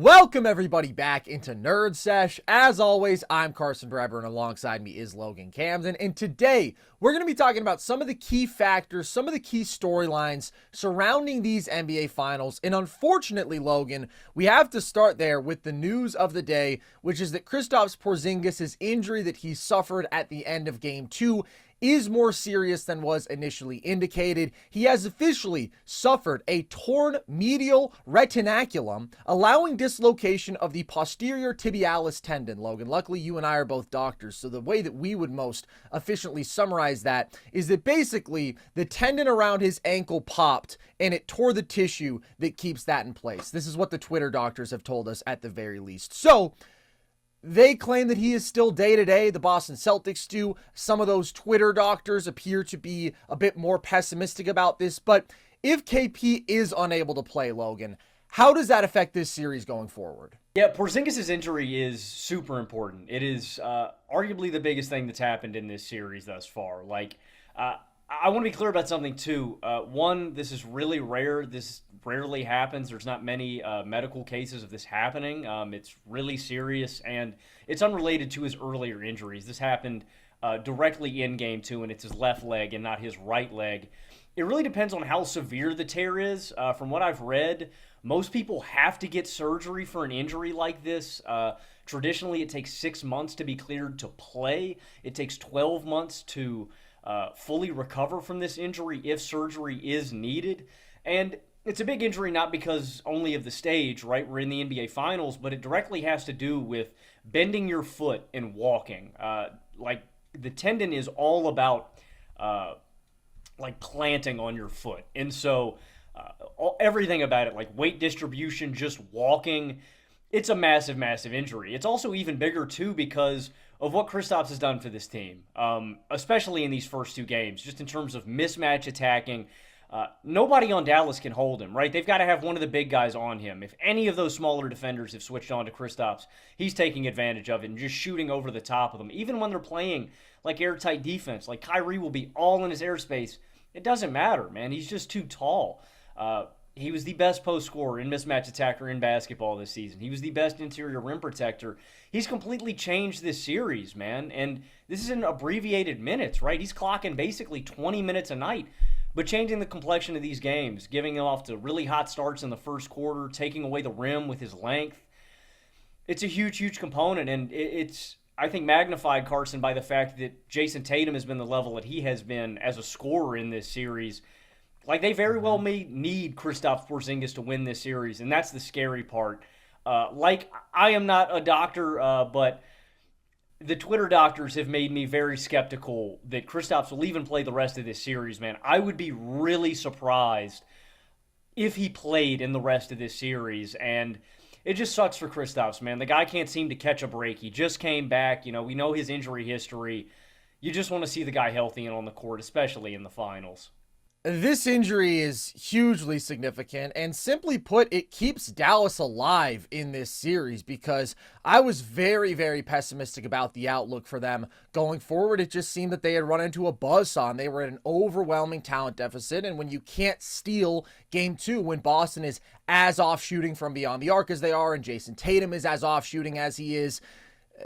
Welcome everybody back into Nerd Sesh. As always, I'm Carson Breber and alongside me is Logan Camden. And today we're going to be talking about some of the key factors, some of the key storylines surrounding these NBA Finals. And unfortunately, Logan, we have to start there with the news of the day, which is that Kristaps Porzingis' injury that he suffered at the end of Game 2 is more serious than was initially indicated. He has officially suffered a torn medial retinaculum, allowing dislocation of the posterior tibialis tendon, Logan. Luckily, you and I are both doctors, so the way that we would most efficiently summarize that is that basically the tendon around his ankle popped and it tore the tissue that keeps that in place. This is what the Twitter doctors have told us at the very least. So, they claim that he is still day-to-day. The Boston Celtics do. Some of those Twitter doctors appear to be a bit more pessimistic about this. But if KP is unable to play, Logan, how does that affect this series going forward? Yeah, Porzingis' injury is super important. It is arguably the biggest thing that's happened in this series thus far. I want to be clear about something, too. One, this is really rare. This rarely happens. There's not many medical cases of this happening. It's really serious, and it's unrelated to his earlier injuries. This happened directly in Game 2, and it's his left leg and not his right leg. It really depends on how severe the tear is. From what I've read, most people have to get surgery for an injury like this. Traditionally, it takes 6 months to be cleared to play. It takes 12 months to fully recover from this injury if surgery is needed. And it's a big injury not because only of the stage, right? We're in the NBA Finals, but it directly has to do with bending your foot and walking. The tendon is all about planting on your foot. And so everything about it, like weight distribution, just walking, it's a massive, massive injury. It's also even bigger, too, because of what Kristaps has done for this team, especially in these first two games, just in terms of mismatch attacking. Nobody on Dallas can hold him, right? They've got to have one of the big guys on him. If any of those smaller defenders have switched on to Kristaps, he's taking advantage of it and just shooting over the top of them. Even when they're playing like airtight defense, like Kyrie will be all in his airspace, it doesn't matter, man. He's just too tall. He was the best post scorer and mismatch attacker in basketball this season. He was the best interior rim protector. He's completely changed this series, man. And this is in abbreviated minutes, right? He's clocking basically 20 minutes a night, but changing the complexion of these games, giving him off to really hot starts in the first quarter, taking away the rim with his length. It's a huge, huge component, and it's, I think, magnified, Carson, by the fact that Jayson Tatum has been the level that he has been as a scorer in this series. Like, they very well may need Kristaps Porzingis to win this series, and that's the scary part. I am not a doctor, but the Twitter doctors have made me very skeptical that Kristaps will even play the rest of this series, man. I would be really surprised if he played in the rest of this series, and it just sucks for Kristaps, man. The guy can't seem to catch a break. He just came back. You know, we know his injury history. You just want to see the guy healthy and on the court, especially in the finals. This injury is hugely significant, and simply put, it keeps Dallas alive in this series because I was very, very pessimistic about the outlook for them going forward. It just seemed that they had run into a buzzsaw. They were at an overwhelming talent deficit, and when you can't steal Game 2, when Boston is as off shooting from beyond the arc as they are, and Jayson Tatum is as off shooting as he is,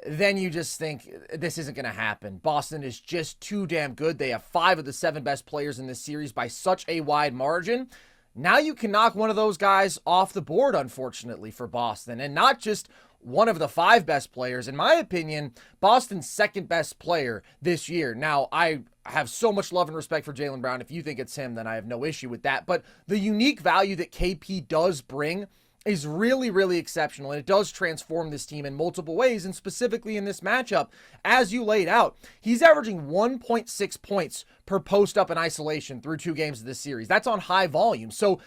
then you just think this isn't going to happen. Boston is just too damn good. They have 5 of the 7 best players in this series by such a wide margin. Now you can knock one of those guys off the board, unfortunately, for Boston. And not just one of the 5 best players. In my opinion, Boston's second best player this year. Now, I have so much love and respect for Jaylen Brown. If you think it's him, then I have no issue with that. But the unique value that KP does bring is really, really exceptional, and it does transform this team in multiple ways, and specifically in this matchup, as you laid out, he's averaging 1.6 points per post-up in isolation through 2 games of this series. That's on high volume. So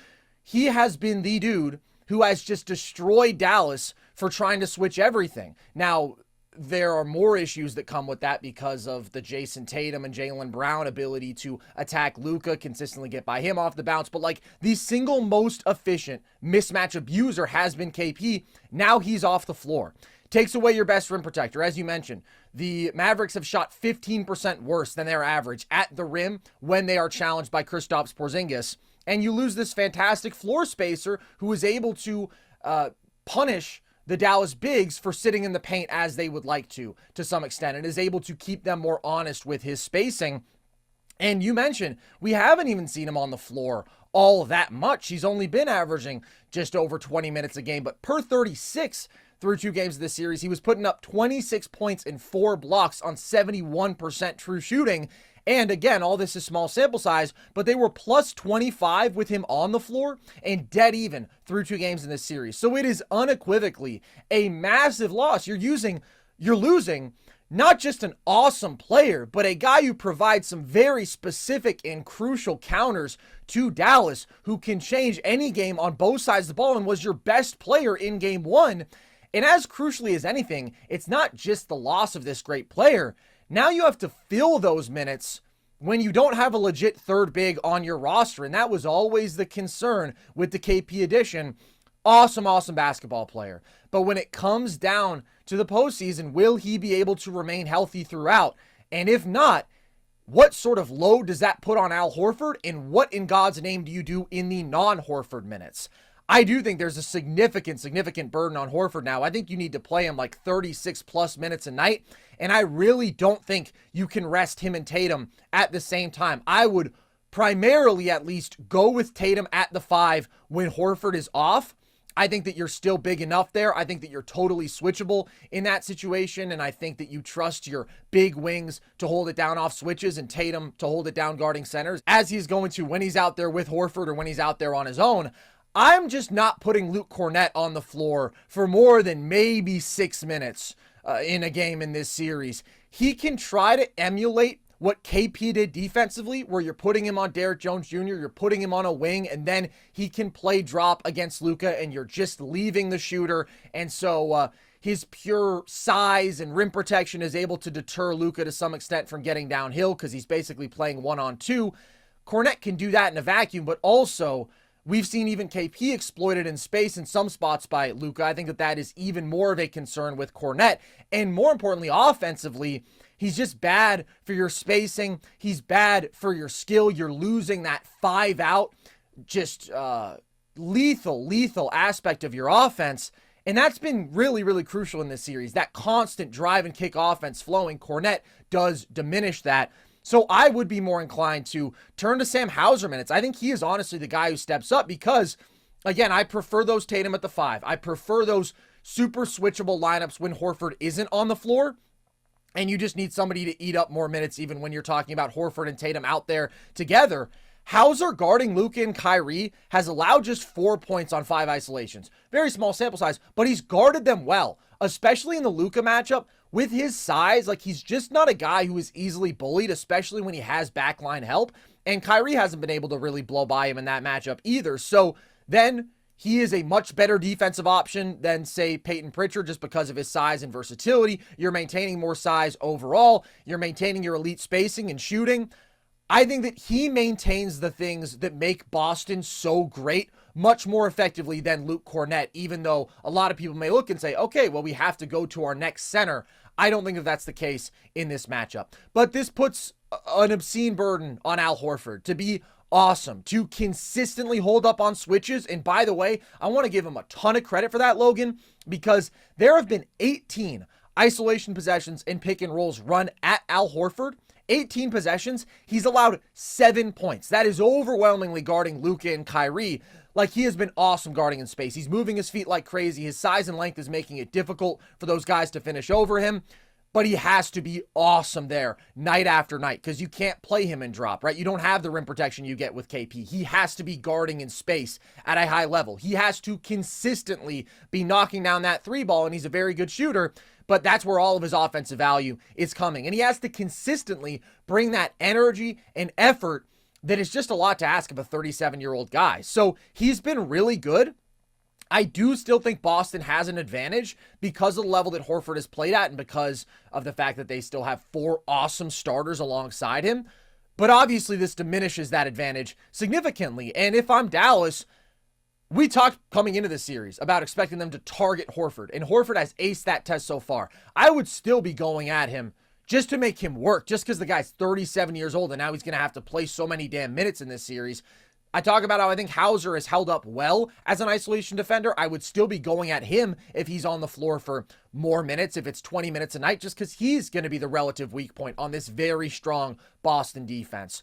he has been the dude who has just destroyed Dallas for trying to switch everything. Now, there are more issues that come with that because of the Jayson Tatum and Jaylen Brown ability to attack Luka, consistently get by him off the bounce. But like the single most efficient mismatch abuser has been KP. Now he's off the floor. Takes away your best rim protector. As you mentioned, the Mavericks have shot 15% worse than their average at the rim when they are challenged by Kristaps Porzingis. And you lose this fantastic floor spacer who is able to punish the Dallas bigs for sitting in the paint as they would like to some extent, and is able to keep them more honest with his spacing. And you mentioned, we haven't even seen him on the floor all that much. He's only been averaging just over 20 minutes a game, but per 36 through 2 games of this series, he was putting up 26 points and 4 blocks on 71% true shooting. And again, all this is small sample size, but they were plus 25 with him on the floor and dead even through 2 games in this series. So it is unequivocally a massive loss. You're losing not just an awesome player, but a guy who provides some very specific and crucial counters to Dallas, who can change any game on both sides of the ball and was your best player in game 1. And as crucially as anything, it's not just the loss of this great player. Now you have to fill those minutes when you don't have a legit third big on your roster. And that was always the concern with the KP addition. Awesome basketball player. But when it comes down to the postseason, will he be able to remain healthy throughout? And if not, what sort of load does that put on Al Horford? And what in God's name do you do in the non-Horford minutes? I do think there's a significant burden on Horford now. I think you need to play him like 36 plus minutes a night. And I really don't think you can rest him and Tatum at the same time. I would primarily at least go with Tatum at the 5 when Horford is off. I think that you're still big enough there. I think that you're totally switchable in that situation. And I think that you trust your big wings to hold it down off switches and Tatum to hold it down guarding centers, as he's going to when he's out there with Horford or when he's out there on his own. I'm just not putting Luke Kornet on the floor for more than maybe 6 minutes in a game in this series. He can try to emulate what KP did defensively, where you're putting him on Derrick Jones Jr., you're putting him on a wing, and then he can play drop against Luka, and you're just leaving the shooter. And so his pure size and rim protection is able to deter Luka to some extent from getting downhill because he's basically playing 1-on-2. Kornet can do that in a vacuum, but also we've seen even KP exploited in space in some spots by Luka. I think that is even more of a concern with Kornet. And more importantly, offensively, he's just bad for your spacing. He's bad for your skill. You're losing that 5-out, just lethal aspect of your offense. And that's been really crucial in this series. That constant drive and kick offense flowing. Kornet does diminish that. So I would be more inclined to turn to Sam Hauser minutes. I think he is honestly the guy who steps up because, again, I prefer those Tatum at the 5. I prefer those super switchable lineups when Horford isn't on the floor. And you just need somebody to eat up more minutes even when you're talking about Horford and Tatum out there together. Hauser guarding Luka and Kyrie has allowed just 4 points on 5 isolations. Very small sample size, but he's guarded them well, especially in the Luka matchup. With his size, like, he's just not a guy who is easily bullied, especially when he has backline help. And Kyrie hasn't been able to really blow by him in that matchup either. So then he is a much better defensive option than, say, Peyton Pritchard, just because of his size and versatility. You're maintaining more size overall. You're maintaining your elite spacing and shooting. I think that he maintains the things that make Boston so great much more effectively than Luke Kornet, even though a lot of people may look and say, okay, well, we have to go to our next center. I don't think that that's the case in this matchup. But this puts an obscene burden on Al Horford to be awesome, to consistently hold up on switches. And by the way, I want to give him a ton of credit for that, Logan, because there have been 18 isolation possessions and pick and rolls run at Al Horford. 18 possessions, he's allowed 7 points. That is overwhelmingly guarding Luka and Kyrie. Like, he has been awesome guarding in space. He's moving his feet like crazy. His size and length is making it difficult for those guys to finish over him. But he has to be awesome there night after night because you can't play him in drop, right? You don't have the rim protection you get with KP. He has to be guarding in space at a high level. He has to consistently be knocking down that 3 ball, and he's a very good shooter. But that's where all of his offensive value is coming. And he has to consistently bring that energy and effort that is just a lot to ask of a 37-year-old guy. So he's been really good. I do still think Boston has an advantage because of the level that Horford has played at and because of the fact that they still have 4 awesome starters alongside him. But obviously this diminishes that advantage significantly. And if I'm Dallas, we talked coming into this series about expecting them to target Horford, and Horford has aced that test so far. I would still be going at him just to make him work, just because the guy's 37 years old and now he's going to have to play so many damn minutes in this series. I talk about how I think Hauser has held up well as an isolation defender. I would still be going at him if he's on the floor for more minutes, if it's 20 minutes a night, just because he's going to be the relative weak point on this very strong Boston defense.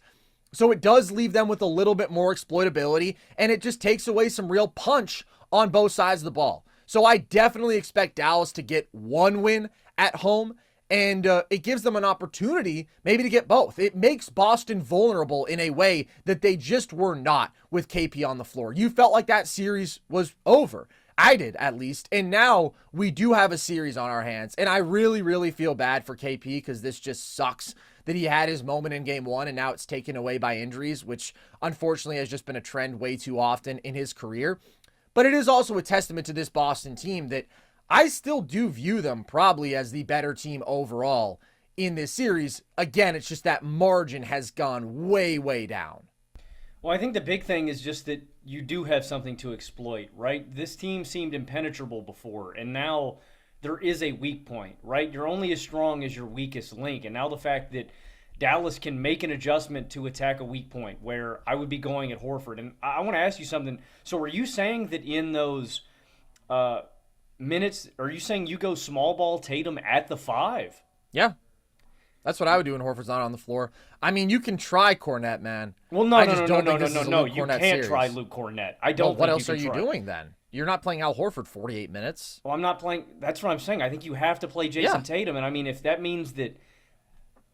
So it does leave them with a little bit more exploitability, and it just takes away some real punch on both sides of the ball. So I definitely expect Dallas to get one win at home, and it gives them an opportunity maybe to get both. It makes Boston vulnerable in a way that they just were not with KP on the floor. You felt like that series was over. I did, at least. And now we do have a series on our hands. And I really, really feel bad for KP because this just sucks that he had his moment in game one and now it's taken away by injuries, which unfortunately has just been a trend way too often in his career. But it is also a testament to this Boston team that I still do view them probably as the better team overall in this series. Again, it's just that margin has gone way, way down. Well, I think the big thing is just that you do have something to exploit, right? This team seemed impenetrable before, and now there is a weak point, right? You're only as strong as your weakest link, and now the fact that Dallas can make an adjustment to attack a weak point where I would be going at Horford. And I want to ask you something. So are you saying that in those minutes, are you saying you go small ball Tatum at the 5? Yeah. That's what I would do when Horford's not on the floor. I mean, you can try Kornet, man. Well, no. You can't series. try Luke Kornet. I don't. Well, what think else are you doing then? You're not playing Al Horford 48 minutes. Well, I'm not playing. That's what I'm saying. I think you have to play Jayson Tatum, and I mean, if that means that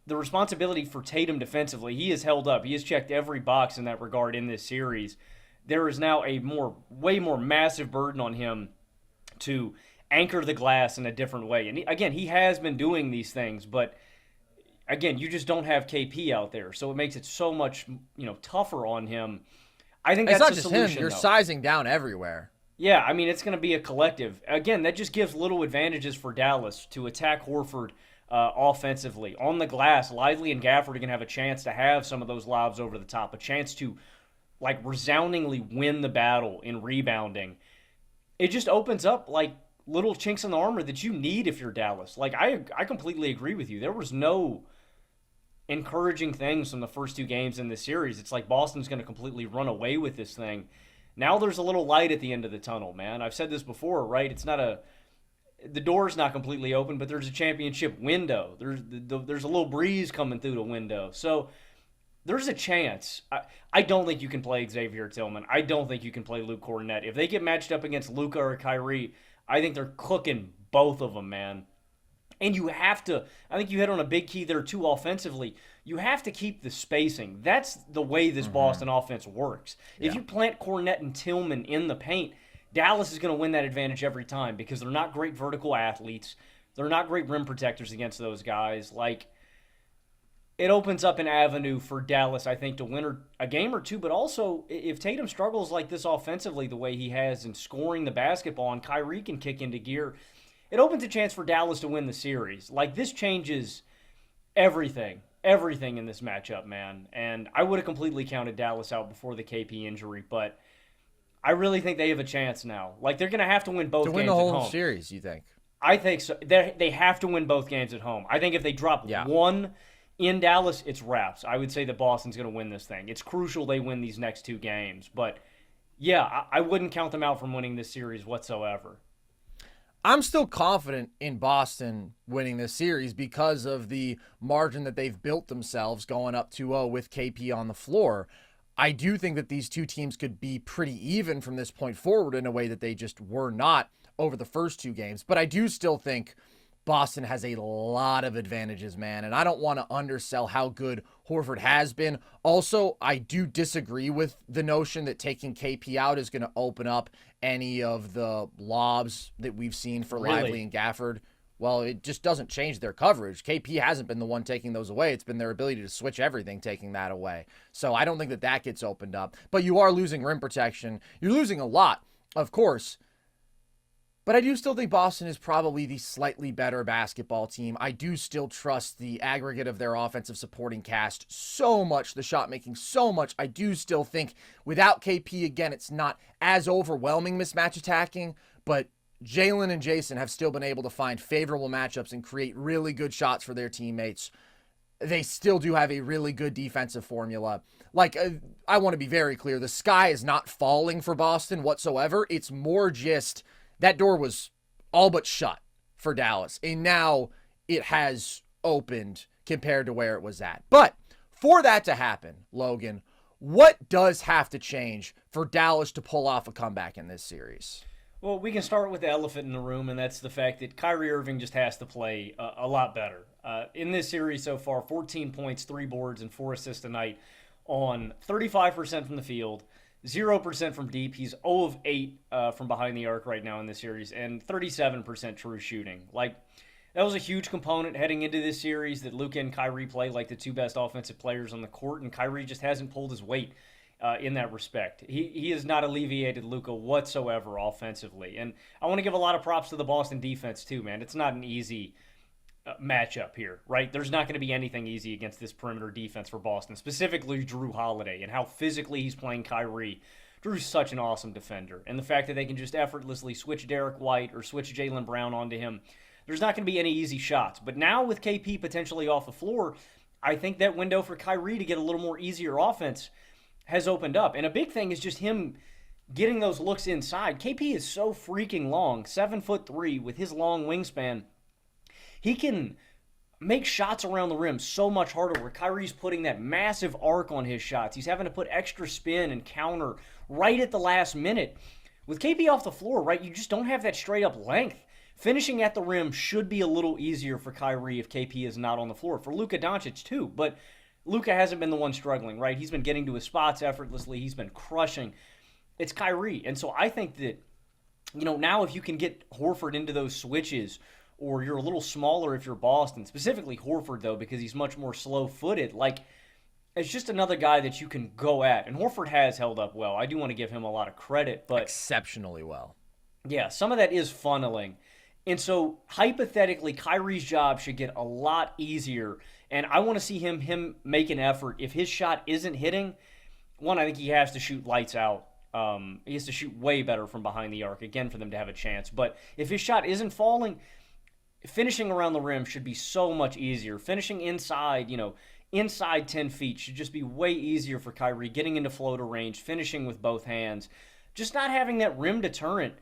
the responsibility for Tatum defensively, he has held up. He has checked every box in that regard in this series. There is now a way more massive burden on him to anchor the glass in a different way. And again, he has been doing these things, but again, you just don't have KP out there, so it makes it so much tougher on him. I think that's the solution. You're sizing down everywhere. Yeah, I mean, it's going to be a collective. Again, that just gives little advantages for Dallas to attack Horford offensively. On the glass, Lively and Gafford are going to have a chance to have some of those lobs over the top, a chance to resoundingly win the battle in rebounding. It just opens up little chinks in the armor that you need if you're Dallas. I completely agree with you. There was no encouraging things from the first two games in this series. It's like Boston's going to completely run away with this thing. Now there's a little light at the end of the tunnel, man. I've said this before, right? It's not the door's not completely open, but there's a championship window. There's a little breeze coming through the window. So there's a chance. I don't think you can play Xavier Tillman. I don't think you can play Luke Kornet. If they get matched up against Luka or Kyrie, I think they're cooking both of them, man. And you have to, I think you hit on a big key there too offensively. You have to keep the spacing. That's the way this Boston offense works. Yeah. If you plant Kornet and Tillman in the paint, Dallas is going to win that advantage every time because they're not great vertical athletes. They're not great rim protectors against those guys. It opens up an avenue for Dallas, I think, to win a game or two. But also, if Tatum struggles like this offensively the way he has in scoring the basketball and Kyrie can kick into gear, it opens a chance for Dallas to win the series. This changes everything in this matchup, man. And I would have completely counted Dallas out before the KP injury, but I really think they have a chance now. They're going to have to win both games at home. To win the whole series, you think? I think so. They have to win both games at home. I think if they drop one in Dallas, it's wraps. I would say that Boston's going to win this thing. It's crucial they win these next two games. But, yeah, I wouldn't count them out from winning this series whatsoever. I'm still confident in Boston winning this series because of the margin that they've built themselves going up 2-0 with KP on the floor. I do think that these two teams could be pretty even from this point forward in a way that they just were not over the first two games. But I do still think Boston has a lot of advantages, man, and I don't want to undersell how good Horford has been. Also, I do disagree with the notion that taking KP out is going to open up any of the lobs that we've seen for Lively and Gafford. Well, it just doesn't change their coverage. KP hasn't been the one taking those away. It's been their ability to switch everything, taking that away. So I don't think that gets opened up. But you are losing rim protection. You're losing a lot, of course. But I do still think Boston is probably the slightly better basketball team. I do still trust the aggregate of their offensive supporting cast so much, the shot making so much. I do still think without KP, again, it's not as overwhelming mismatch attacking, but Jaylen and Jayson have still been able to find favorable matchups and create really good shots for their teammates. they still do have a really good defensive formula. Like, I want to be very clear. The sky is not falling for Boston whatsoever. It's more just that door was all but shut for Dallas. And now it has opened compared to where it was at. But for that to happen, Logan, what does have to change for Dallas to pull off a comeback in this series? Well, we can start with the elephant in the room, and that's the fact that Kyrie Irving just has to play a lot better. In this series so far, 14 points, 3 boards, and 4 assists a night on 35% from the field, 0% from deep. He's 0 of 8 from behind the arc right now in this series, and 37% true shooting. Like, that was a huge component heading into this series that Luka and Kyrie play like the two best offensive players on the court, and Kyrie just hasn't pulled his weight in that respect. He has not alleviated Luka whatsoever offensively. And I want to give a lot of props to the Boston defense too, man. It's not an easy matchup here, right? There's not going to be anything easy against this perimeter defense for Boston, specifically Drew Holiday and how physically he's playing Kyrie. Drew's such an awesome defender. And the fact that they can just effortlessly switch Derek White or switch Jaylen Brown onto him, there's not going to be any easy shots. But now with KP potentially off the floor, I think that window for Kyrie to get a little more easier offense has opened up. And a big thing is just him getting those looks inside. KP is so freaking long, 7'3", with his long wingspan. He can make shots around the rim so much harder, where Kyrie's putting that massive arc on his shots. He's having to put extra spin and counter right at the last minute. With KP off the floor, right, you just don't have that straight up length. Finishing at the rim should be a little easier for Kyrie if KP is not on the floor. For Luka Doncic too, but Luka hasn't been the one struggling, right? He's been getting to his spots effortlessly. He's been crushing. It's Kyrie. And so I think that, now if you can get Horford into those switches, or you're a little smaller if you're Boston, specifically Horford, though, because he's much more slow-footed, like, it's just another guy that you can go at. And Horford has held up well. I do want to give him a lot of credit, but exceptionally well. Yeah, some of that is funneling. And so, hypothetically, Kyrie's job should get a lot easier. And I want to see him make an effort. If his shot isn't hitting, one, I think he has to shoot lights out. He has to shoot way better from behind the arc, again, for them to have a chance. But if his shot isn't falling, finishing around the rim should be so much easier. Finishing inside, inside 10 feet should just be way easier for Kyrie. Getting into floater range, finishing with both hands. Just not having that rim deterrent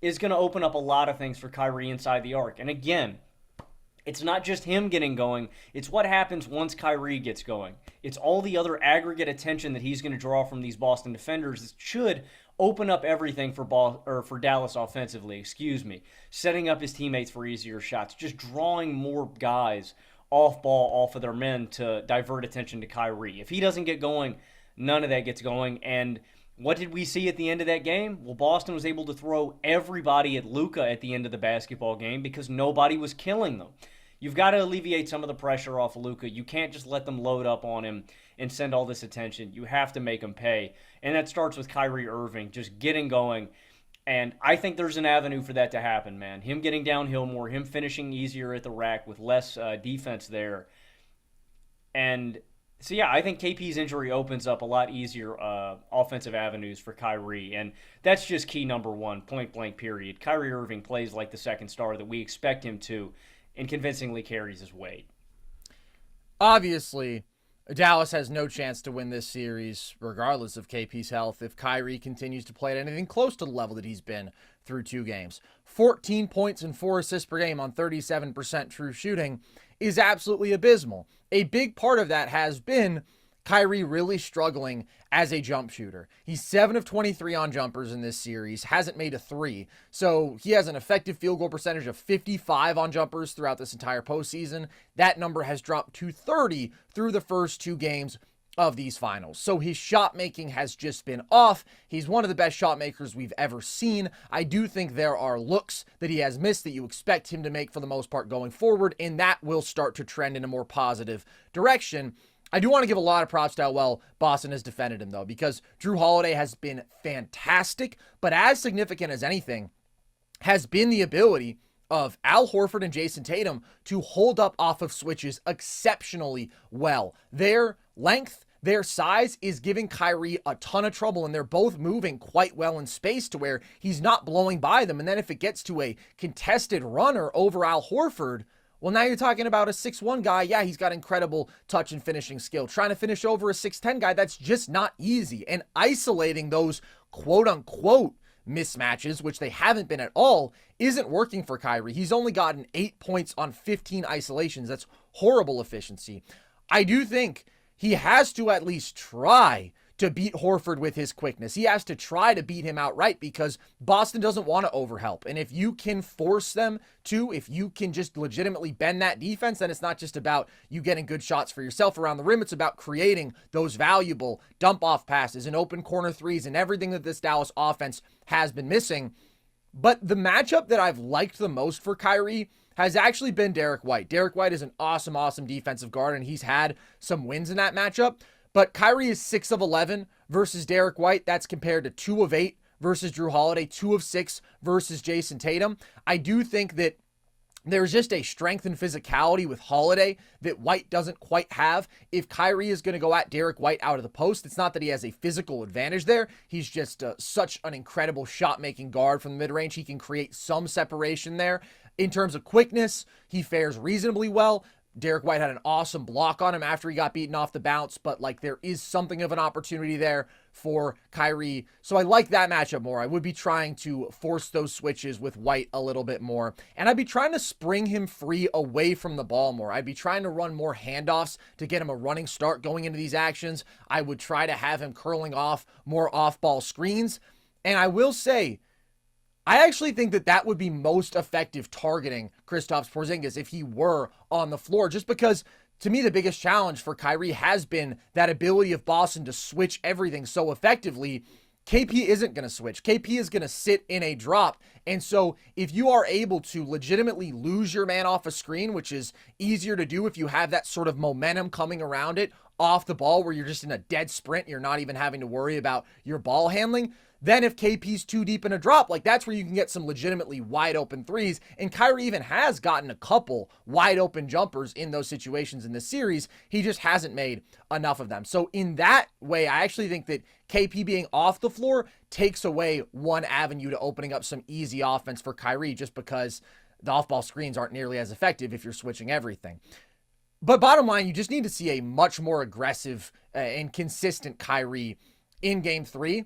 is going to open up a lot of things for Kyrie inside the arc. And again, it's not just him getting going. It's what happens once Kyrie gets going. It's all the other aggregate attention that he's going to draw from these Boston defenders that should open up everything for Dallas offensively, setting up his teammates for easier shots, just drawing more guys off ball, off of their men to divert attention to Kyrie. If he doesn't get going, none of that gets going. And what did we see at the end of that game? Well, Boston was able to throw everybody at Luka at the end of the basketball game because nobody was killing them. You've got to alleviate some of the pressure off of Luka. You can't just let them load up on him and send all this attention. You have to make him pay. And that starts with Kyrie Irving just getting going. And I think there's an avenue for that to happen, man. Him getting downhill more, him finishing easier at the rack with less defense there. And so, yeah, I think KP's injury opens up a lot easier offensive avenues for Kyrie. And that's just key number one, point blank period. Kyrie Irving plays like the second star that we expect him to, and convincingly carries his weight. Obviously, Dallas has no chance to win this series, regardless of KP's health, if Kyrie continues to play at anything close to the level that he's been through 2 games. 14 points and 4 assists per game on 37% true shooting is absolutely abysmal. A big part of that has been Kyrie really struggling as a jump shooter. He's 7 of 23 on jumpers in this series, hasn't made a 3. So he has an effective field goal percentage of 55 on jumpers throughout this entire postseason. That number has dropped to 30 through the first 2 games of these finals. So his shot making has just been off. He's one of the best shot makers we've ever seen. I do think there are looks that he has missed that you expect him to make for the most part going forward, and that will start to trend in a more positive direction. I do want to give a lot of props to how well Boston has defended him, though, because Drew Holiday has been fantastic, but as significant as anything has been the ability of Al Horford and Jayson Tatum to hold up off of switches exceptionally well. Their length, their size is giving Kyrie a ton of trouble, and they're both moving quite well in space to where he's not blowing by them. And then if it gets to a contested runner over Al Horford, Well, now you're talking about a 6'1 guy. Yeah, he's got incredible touch and finishing skill. Trying to finish over a 6'10 guy, that's just not easy. And isolating those quote unquote mismatches, which they haven't been at all, isn't working for Kyrie. He's only gotten 8 points on 15 isolations. That's horrible efficiency. I do think he has to at least try to beat Horford with his quickness. He has to try to beat him outright because Boston doesn't want to overhelp. And if you can force them to, if you can just legitimately bend that defense, then it's not just about you getting good shots for yourself around the rim. It's about creating those valuable dump off passes and open corner threes and everything that this Dallas offense has been missing. But the matchup that I've liked the most for Kyrie has actually been Derek White. Derek White is an awesome, awesome defensive guard, and he's had some wins in that matchup. But Kyrie is 6 of 11 versus Derek White. That's compared to 2 of 8 versus Drew Holiday, 2 of 6 versus Jayson Tatum. I do think that there's just a strength and physicality with Holiday that White doesn't quite have. If Kyrie is going to go at Derek White out of the post, it's not that he has a physical advantage there. He's just such an incredible shot-making guard from the mid-range. He can create some separation there. In terms of quickness, he fares reasonably well. Derek White had an awesome block on him after he got beaten off the bounce, but like there is something of an opportunity there for Kyrie. So I like that matchup more. I would be trying to force those switches with White a little bit more. And I'd be trying to spring him free away from the ball more. I'd be trying to run more handoffs to get him a running start going into these actions. I would try to have him curling off more off-ball screens. And I will say, I actually think that that would be most effective targeting Kristaps Porzingis if he were on the floor, just because to me the biggest challenge for Kyrie has been that ability of Boston to switch everything so effectively. KP isn't going to switch. KP is going to sit in a drop. And so if you are able to legitimately lose your man off a screen, which is easier to do if you have that sort of momentum coming around it off the ball where you're just in a dead sprint, you're not even having to worry about your ball handling. Then if KP's too deep in a drop, like that's where you can get some legitimately wide open threes. And Kyrie even has gotten a couple wide open jumpers in those situations in this series. He just hasn't made enough of them. So in that way, I actually think that KP being off the floor takes away one avenue to opening up some easy offense for Kyrie, just because the off-ball screens aren't nearly as effective if you're switching everything. But bottom line, you just need to see a much more aggressive and consistent Kyrie in Game 3.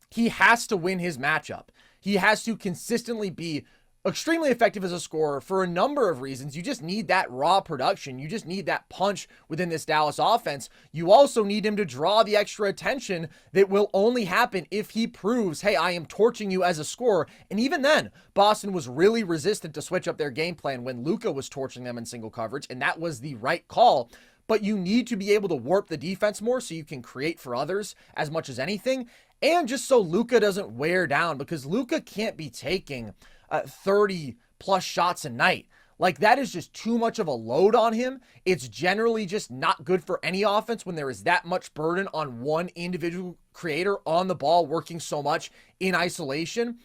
He has to win his matchup. He has to consistently be extremely effective as a scorer for a number of reasons. You just need that raw production. You just need that punch within this Dallas offense. You also need him to draw the extra attention that will only happen if he proves, hey, I am torching you as a scorer. And even then, Boston was really resistant to switch up their game plan when Luka was torching them in single coverage, and that was the right call. But you need to be able to warp the defense more so you can create for others as much as anything. And just so Luka doesn't wear down, because Luka can't be taking 30 plus shots a night. Like that is just too much of a load on him. It's generally just not good for any offense when there is that much burden on one individual creator on the ball working so much in isolation.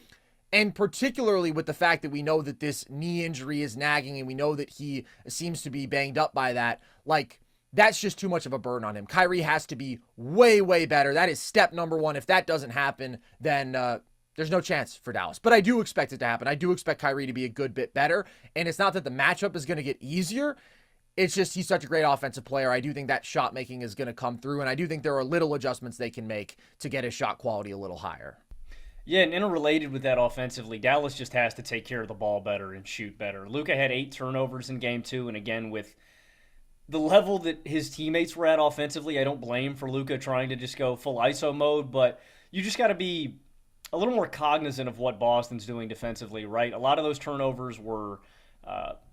And particularly with the fact that we know that this knee injury is nagging and we know that he seems to be banged up by that. Like, that's just too much of a burden on him. Kyrie has to be way, way better. That is step number one. If that doesn't happen, then there's no chance for Dallas. But I do expect it to happen. I do expect Kyrie to be a good bit better. And it's not that the matchup is going to get easier. It's just he's such a great offensive player. I do think that shot making is going to come through. And I do think there are little adjustments they can make to get his shot quality a little higher. Yeah, and interrelated with that offensively, Dallas just has to take care of the ball better and shoot better. Luka had 8 turnovers in Game 2, and again, with the level that his teammates were at offensively, I don't blame for Luka trying to just go full ISO mode, but you just got to be a little more cognizant of what Boston's doing defensively, right? A lot of those turnovers were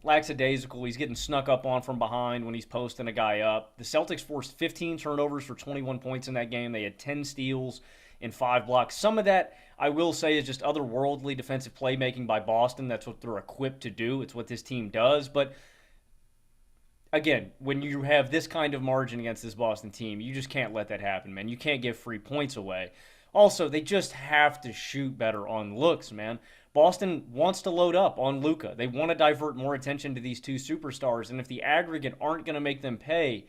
lackadaisical. He's getting snuck up on from behind when he's posting a guy up. The Celtics forced 15 turnovers for 21 points in that game. They had 10 steals and 5 blocks. Some of that, I will say, is just otherworldly defensive playmaking by Boston. That's what they're equipped to do. It's what this team does, but again, when you have this kind of margin against this Boston team, you just can't let that happen, man. You can't give free points away. Also, they just have to shoot better on looks, man. Boston wants to load up on Luka. They want to divert more attention to these two superstars, and if the aggregate aren't going to make them pay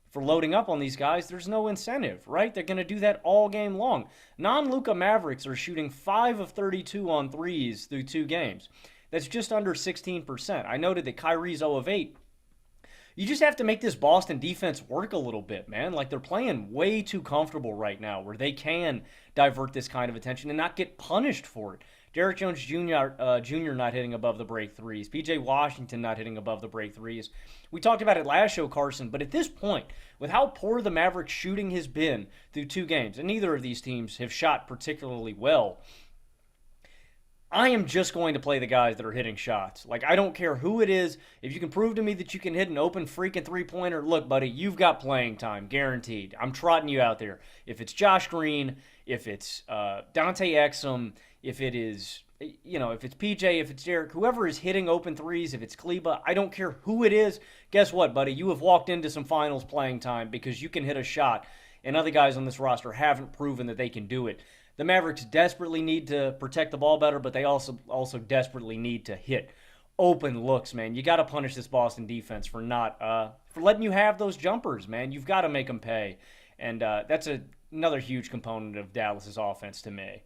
for loading up on these guys, there's no incentive, right? They're going to do that all game long. Non-Luka Mavericks are shooting 5 of 32 on threes through 2 games. that's just under 16%. I noted that Kyrie's 0 of 8. You just have to make this Boston defense work a little bit, man. Like, they're playing way too comfortable right now where they can divert this kind of attention and not get punished for it. Derrick Jones Jr. Not hitting above the break threes. PJ Washington not hitting above the break threes. We talked about it last show, Carson, but at this point, with how poor the Mavericks shooting has been through 2 games, and neither of these teams have shot particularly well, I am just going to play the guys that are hitting shots. Like, I don't care who it is. If you can prove to me that you can hit an open freaking three-pointer, look, buddy, you've got playing time, guaranteed. I'm trotting you out there. If it's Josh Green, if it's Dante Exum, if it is, if it's PJ, if it's Derek, whoever is hitting open threes, if it's Kleba, I don't care who it is. Guess what, buddy? You have walked into some finals playing time because you can hit a shot, and other guys on this roster haven't proven that they can do it. The Mavericks desperately need to protect the ball better, but they also desperately need to hit open looks, man. You got to punish this Boston defense for letting you have those jumpers, man. You've got to make them pay, and that's another huge component of Dallas's offense to me.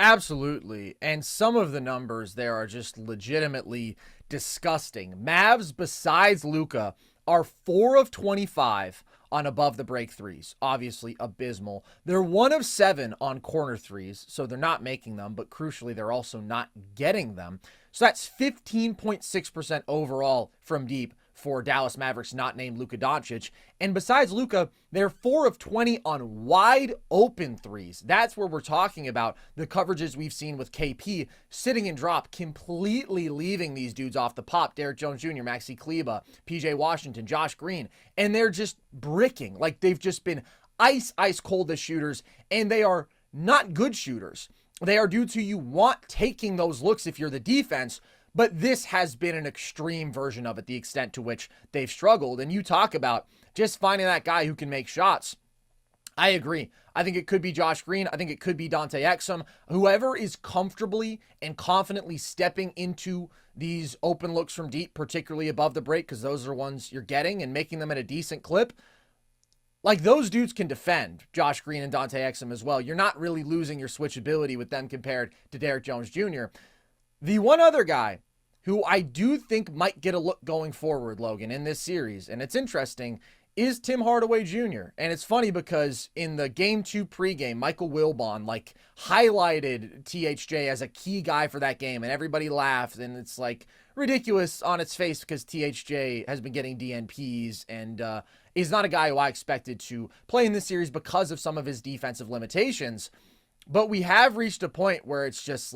Absolutely. And some of the numbers there are just legitimately disgusting. Mavs, besides Luka, are 4 of 25 on above the break threes. Obviously abysmal. They're 1 of 7 on corner threes, so they're not making them, but crucially, they're also not getting them. So that's 15.6% overall from deep for Dallas Mavericks not named Luka Doncic. And besides Luka, they're 4 of 20 on wide open threes. That's where we're talking about the coverages we've seen with KP sitting and drop, completely leaving these dudes off the pop. Derrick Jones Jr., Maxi Kleba, PJ Washington, Josh Green. And they're just bricking. Like, they've just been ice cold as shooters, and they are not good shooters. They are dudes who you want taking those looks if you're the defense, but this has been an extreme version of it, the extent to which they've struggled. And you talk about just finding that guy who can make shots. I agree. I think it could be Josh Green. I think it could be Dante Exum. Whoever is comfortably and confidently stepping into these open looks from deep, particularly above the break, because those are ones you're getting, and making them at a decent clip. Like, those dudes can defend, Josh Green and Dante Exum as well. You're not really losing your switchability with them compared to Derrick Jones Jr. The one other guy who I do think might get a look going forward, Logan, in this series, and it's interesting, is Tim Hardaway Jr. And it's funny because in the Game 2 pregame, Michael Wilbon, highlighted THJ as a key guy for that game, and everybody laughed, and it's, ridiculous on its face because THJ has been getting DNPs and is not a guy who I expected to play in this series because of some of his defensive limitations. But we have reached a point where it's just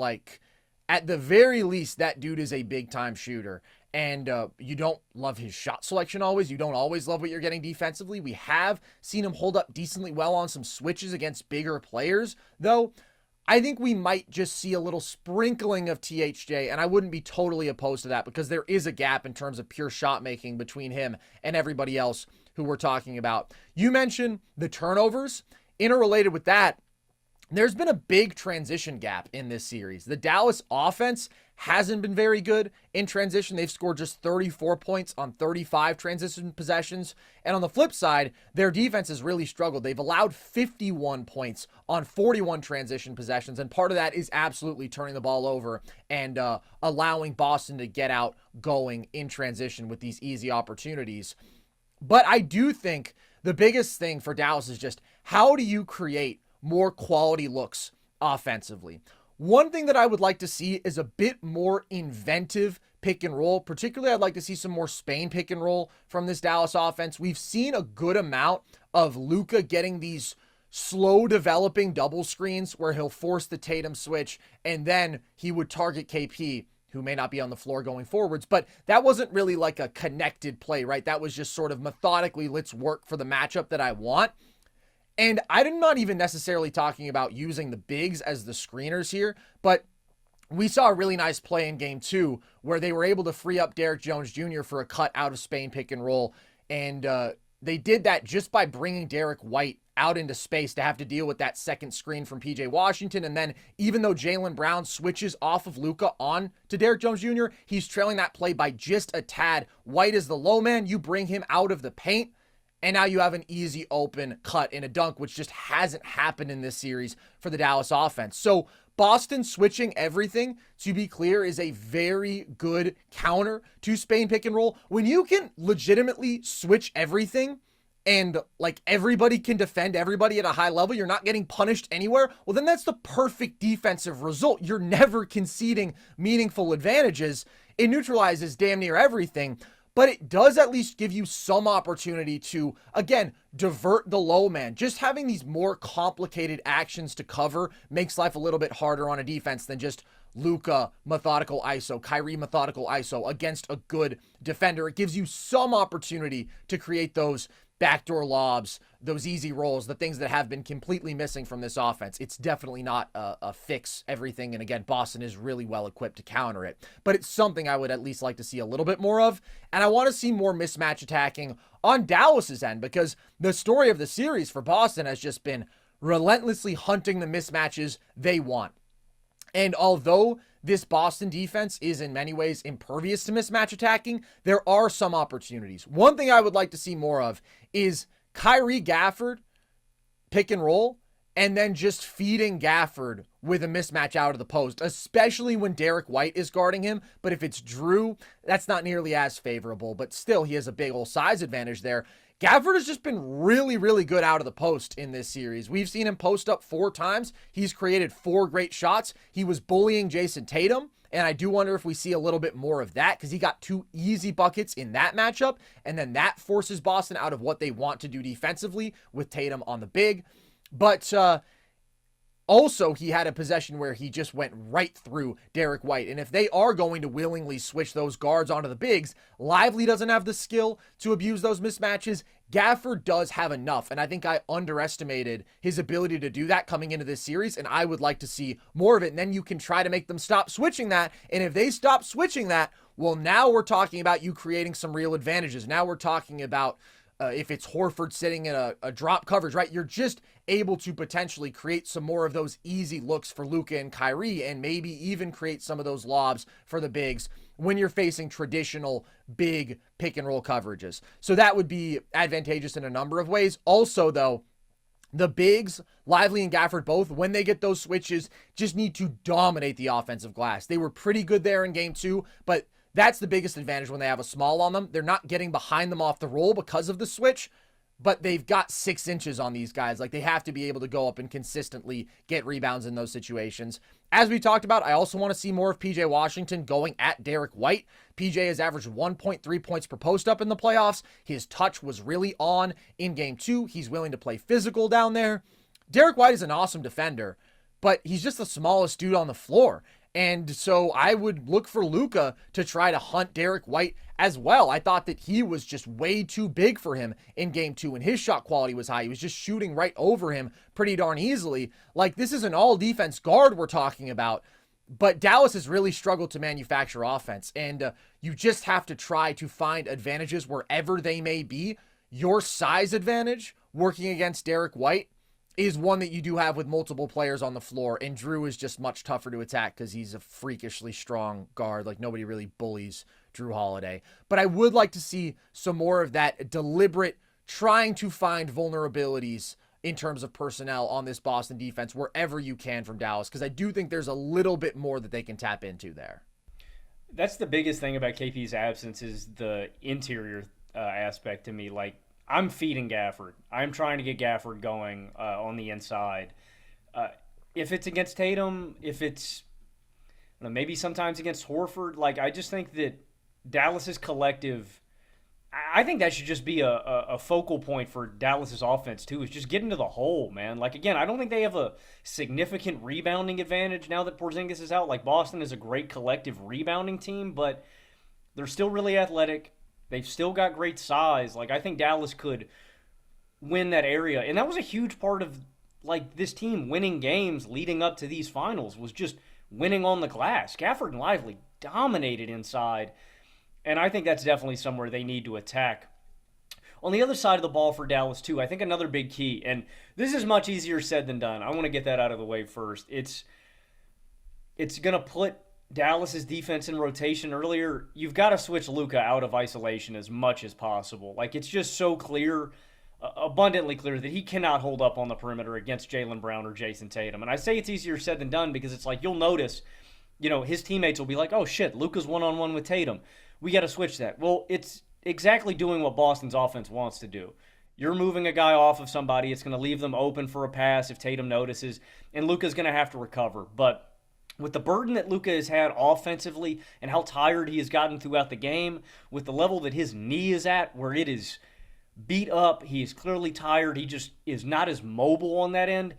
at the very least, that dude is a big-time shooter. And you don't love his shot selection always. You don't always love what you're getting defensively. We have seen him hold up decently well on some switches against bigger players, though. I think we might just see a little sprinkling of THJ, and I wouldn't be totally opposed to that because there is a gap in terms of pure shot making between him and everybody else who we're talking about. You mentioned the turnovers. Interrelated with that, there's been a big transition gap in this series. The Dallas offense hasn't been very good in transition. They've scored just 34 points on 35 transition possessions. And on the flip side, their defense has really struggled. They've allowed 51 points on 41 transition possessions. And part of that is absolutely turning the ball over and allowing Boston to get out going in transition with these easy opportunities. But I do think the biggest thing for Dallas is just, how do you create more quality looks offensively? One thing that I would like to see is a bit more inventive pick and roll. Particularly, I'd like to see some more Spain pick and roll from this Dallas offense. We've seen a good amount of Luka getting these slow developing double screens where he'll force the Tatum switch and then he would target KP, who may not be on the floor going forwards. But that wasn't really like a connected play, right? That was just sort of methodically, let's work for the matchup that I want. And I'm not even necessarily talking about using the bigs as the screeners here, but we saw a really nice play in Game 2 where they were able to free up Derrick Jones Jr. for a cut out of Spain pick and roll. And they did that just by bringing Derek White out into space to have to deal with that second screen from PJ Washington. And then even though Jaylen Brown switches off of Luka on to Derrick Jones Jr., he's trailing that play by just a tad. White is the low man. You bring him out of the paint, And now you have an easy open cut in a dunk, which just hasn't happened in this series for the Dallas offense. So Boston switching everything, to be clear, is a very good counter to Spain pick and roll. When you can legitimately switch everything and like everybody can defend everybody at a high level, you're not getting punished anywhere, well, then that's the perfect defensive result. You're never conceding meaningful advantages. It neutralizes damn near everything, but it does at least give you some opportunity to, again, divert the low man. Just having these more complicated actions to cover makes life a little bit harder on a defense than just Luka methodical ISO, Kyrie methodical ISO against a good defender. It gives you some opportunity to create those backdoor lobs, those easy rolls, the things that have been completely missing from this offense. It's definitely not a fix everything. And again, Boston is really well equipped to counter it, but it's something I would at least like to see a little bit more of. And I want to see more mismatch attacking on Dallas's end, because the story of the series for Boston has just been relentlessly hunting the mismatches they want. And although this Boston defense is in many ways impervious to mismatch attacking, there are some opportunities. One thing I would like to see more of is Kyrie Gafford pick and roll, and then just feeding Gafford with a mismatch out of the post, especially when Derek White is guarding him. But if it's Drew, that's not nearly as favorable, but still he has a big old size advantage there. Gafford has just been really, really good out of the post in this series. We've seen him post up 4 times. He's created 4 great shots. He was bullying Jayson Tatum, and I do wonder if we see a little bit more of that, because he got 2 easy buckets in that matchup, and then that forces Boston out of what they want to do defensively with Tatum on the big. But also, he had a possession where he just went right through Derek White. And if they are going to willingly switch those guards onto the bigs, Lively doesn't have the skill to abuse those mismatches. Gafford does have enough, and I think I underestimated his ability to do that coming into this series, and I would like to see more of it. And then you can try to make them stop switching that, and if they stop switching that, well, now we're talking about you creating some real advantages. Now we're talking about if it's Horford sitting in a drop coverage, right? You're just able to potentially create some more of those easy looks for Luka and Kyrie, and maybe even create some of those lobs for the bigs when you're facing traditional big pick and roll coverages. So that would be advantageous in a number of ways. Also, though, the bigs, Lively and Gafford both, when they get those switches, just need to dominate the offensive glass. They were pretty good there in game 2, but that's the biggest advantage when they have a small on them. They're not getting behind them off the roll because of the switch, but they've got 6 inches on these guys. Like, they have to be able to go up and consistently get rebounds in those situations. As we talked about, I also want to see more of PJ Washington going at Derek White. PJ has averaged 1.3 points per post up in the playoffs. His touch was really on in game 2. He's willing to play physical down there. Derek White is an awesome defender, but he's just the smallest dude on the floor. And so I would look for Luka to try to hunt Derek White as well. I thought that he was just way too big for him in game 2, and his shot quality was high. He was just shooting right over him pretty darn easily. Like, this is an all defense guard we're talking about, but Dallas has really struggled to manufacture offense, and you just have to try to find advantages wherever they may be. Your size advantage working against Derek White is one that you do have with multiple players on the floor, and Drew is just much tougher to attack because he's a freakishly strong guard. Like, nobody really bullies Drew Holiday. But I would like to see some more of that deliberate trying to find vulnerabilities in terms of personnel on this Boston defense wherever you can from Dallas, because I do think there's a little bit more that they can tap into there. That's the biggest thing about KP's absence, is the interior aspect to me. Like, I'm feeding Gafford. I'm trying to get Gafford going on the inside. If it's against Tatum, if it's maybe sometimes against Horford, like, I just think that Dallas's collective, I think that should just be a focal point for Dallas's offense too, is just get into the hole, man. Like, again, I don't think they have a significant rebounding advantage now that Porzingis is out. Like, Boston is a great collective rebounding team, but they're still really athletic. They've still got great size. Like, I think Dallas could win that area. And that was a huge part of, like, this team winning games leading up to these finals, was just winning on the glass. Gafford and Lively dominated inside. And I think that's definitely somewhere they need to attack. On the other side of the ball for Dallas, too, I think another big key, and this is much easier said than done. I want to get that out of the way first. It's going to put Dallas's defense in rotation earlier. You've got to switch Luka out of isolation as much as possible. Like, it's just so clear abundantly clear that he cannot hold up on the perimeter against Jaylen Brown or Jayson Tatum. And I say it's easier said than done because it's like you'll notice, his teammates will be like, oh shit, Luka's one-on-one with Tatum. We got to switch that. Well, it's exactly doing what Boston's offense wants to do. You're moving a guy off of somebody. It's going to leave them open for a pass if Tatum notices, and Luka's going to have to recover. But with the burden that Luka has had offensively and how tired he has gotten throughout the game, with the level that his knee is at, where it is beat up, he is clearly tired, he just is not as mobile on that end,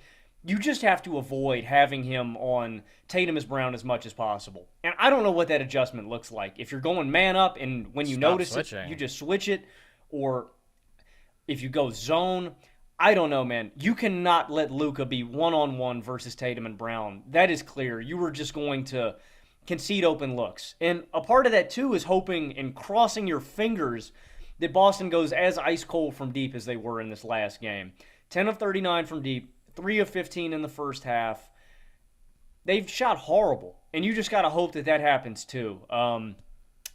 you just have to avoid having him on Tatum as Brown as much as possible. And I don't know what that adjustment looks like. If you're going man up and when you notice it, you just switch it, or if you go zone, I don't know, man. You cannot let Luka be one-on-one versus Tatum and Brown. That is clear. You were just going to concede open looks. And a part of that, too, is hoping and crossing your fingers that Boston goes as ice cold from deep as they were in this last game. 10 of 39 from deep, 3 of 15 in the first half. They've shot horrible, and you just got to hope that happens, too.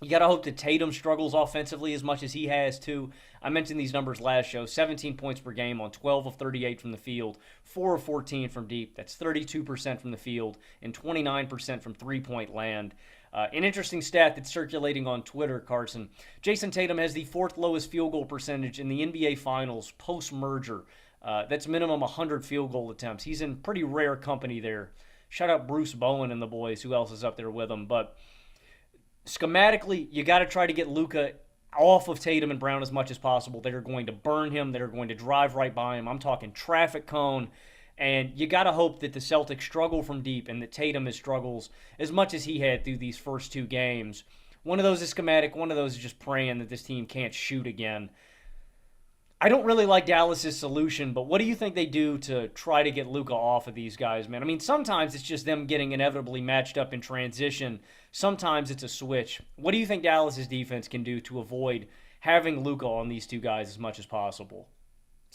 You got to hope that Tatum struggles offensively as much as he has, too. I mentioned these numbers last show. 17 points per game on 12 of 38 from the field, 4 of 14 from deep. That's 32% from the field and 29% from three-point land. An interesting stat that's circulating on Twitter, Carson. Jayson Tatum has the fourth lowest field goal percentage in the NBA Finals post-merger. That's minimum 100 field goal attempts. He's in pretty rare company there. Shout out Bruce Bowen and the boys. Who else is up there with him? But schematically, you got to try to get Luka off of Tatum and Brown as much as possible. They're going to burn him. They're going to drive right by him. I'm talking traffic cone. And you got to hope that the Celtics struggle from deep and that Tatum struggles as much as he had through these first two games. One of those is schematic. One of those is just praying that this team can't shoot again. I don't really like Dallas's solution, but what do you think they do to try to get Luka off of these guys, man? I mean, sometimes it's just them getting inevitably matched up in transition. Sometimes it's a switch. What do you think Dallas's defense can do to avoid having Luka on these two guys as much as possible?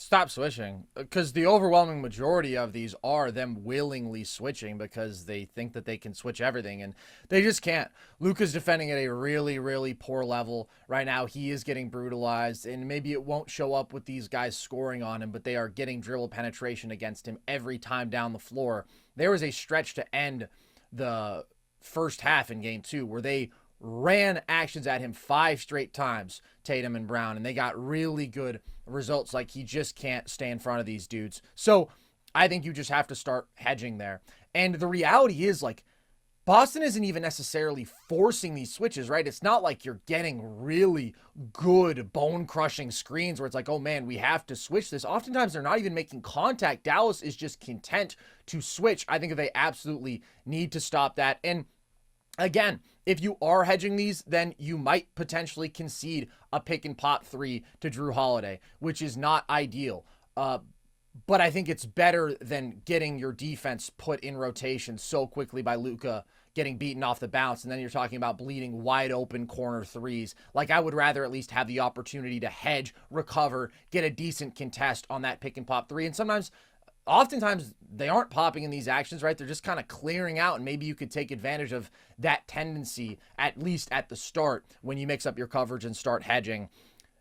Stop switching, because the overwhelming majority of these are them willingly switching because they think that they can switch everything, and they just can't. Luka's defending at a really, really poor level right now. He is getting brutalized, and maybe it won't show up with these guys scoring on him, but they are getting dribble penetration against him every time down the floor. There was a stretch to end the first half in game 2 where they ran actions at him 5 straight times, Tatum and Brown, and they got really good results. Like, he just can't stay in front of these dudes. So I think you just have to start hedging there. And the reality is, like, Boston isn't even necessarily forcing these switches, right? It's not like you're getting really good bone-crushing screens where it's like, oh man, we have to switch this. Oftentimes they're not even making contact. Dallas is just content to switch. I think that they absolutely need to stop that. And again, if you are hedging these, then you might potentially concede a pick and pop 3 to Jrue Holiday, which is not ideal. But I think it's better than getting your defense put in rotation so quickly by Luka getting beaten off the bounce, and then you're talking about bleeding wide open corner threes. Like, I would rather at least have the opportunity to hedge, recover, get a decent contest on that pick and pop 3. And oftentimes they aren't popping in these actions, right? They're just kind of clearing out, and maybe you could take advantage of that tendency, at least at the start, when you mix up your coverage and start hedging.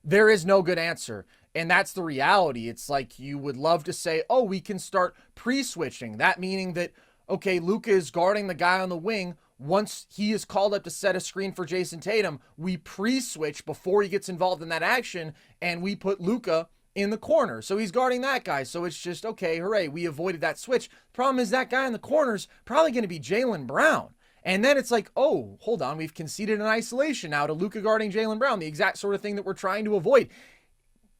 There is no good answer, and that's the reality. It's like you would love to say, oh, we can start pre-switching. That meaning that, okay, Luka is guarding the guy on the wing. Once he is called up to set a screen for Jayson Tatum, we pre-switch before he gets involved in that action, and we put Luka in the corner. So he's guarding that guy. So it's just, okay, hooray, we avoided that switch. Problem is that guy in the corner's probably going to be Jaylen Brown. And then it's like, oh, hold on, we've conceded an isolation now to Luka guarding Jaylen Brown, the exact sort of thing that we're trying to avoid.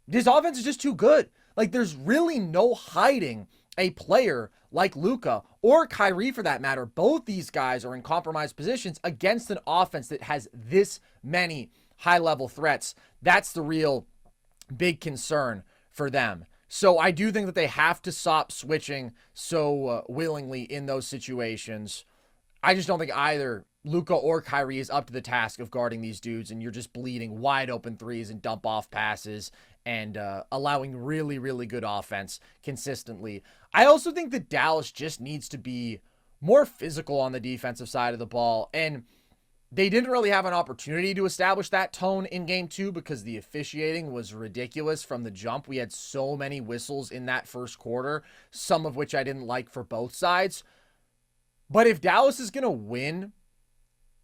This offense is just too good. Like, there's really no hiding a player like Luka or Kyrie for that matter. Both these guys are in compromised positions against an offense that has this many high-level threats. That's the real big concern for them. So I do think that they have to stop switching so willingly in those situations. I just don't think either Luka or Kyrie is up to the task of guarding these dudes, and you're just bleeding wide open threes and dump off passes and allowing really, really good offense consistently. I also think that Dallas just needs to be more physical on the defensive side of the ball. And They didn't really have an opportunity to establish that tone in game 2 because the officiating was ridiculous from the jump. We had so many whistles in that first quarter, some of which I didn't like for both sides. But if Dallas is going to win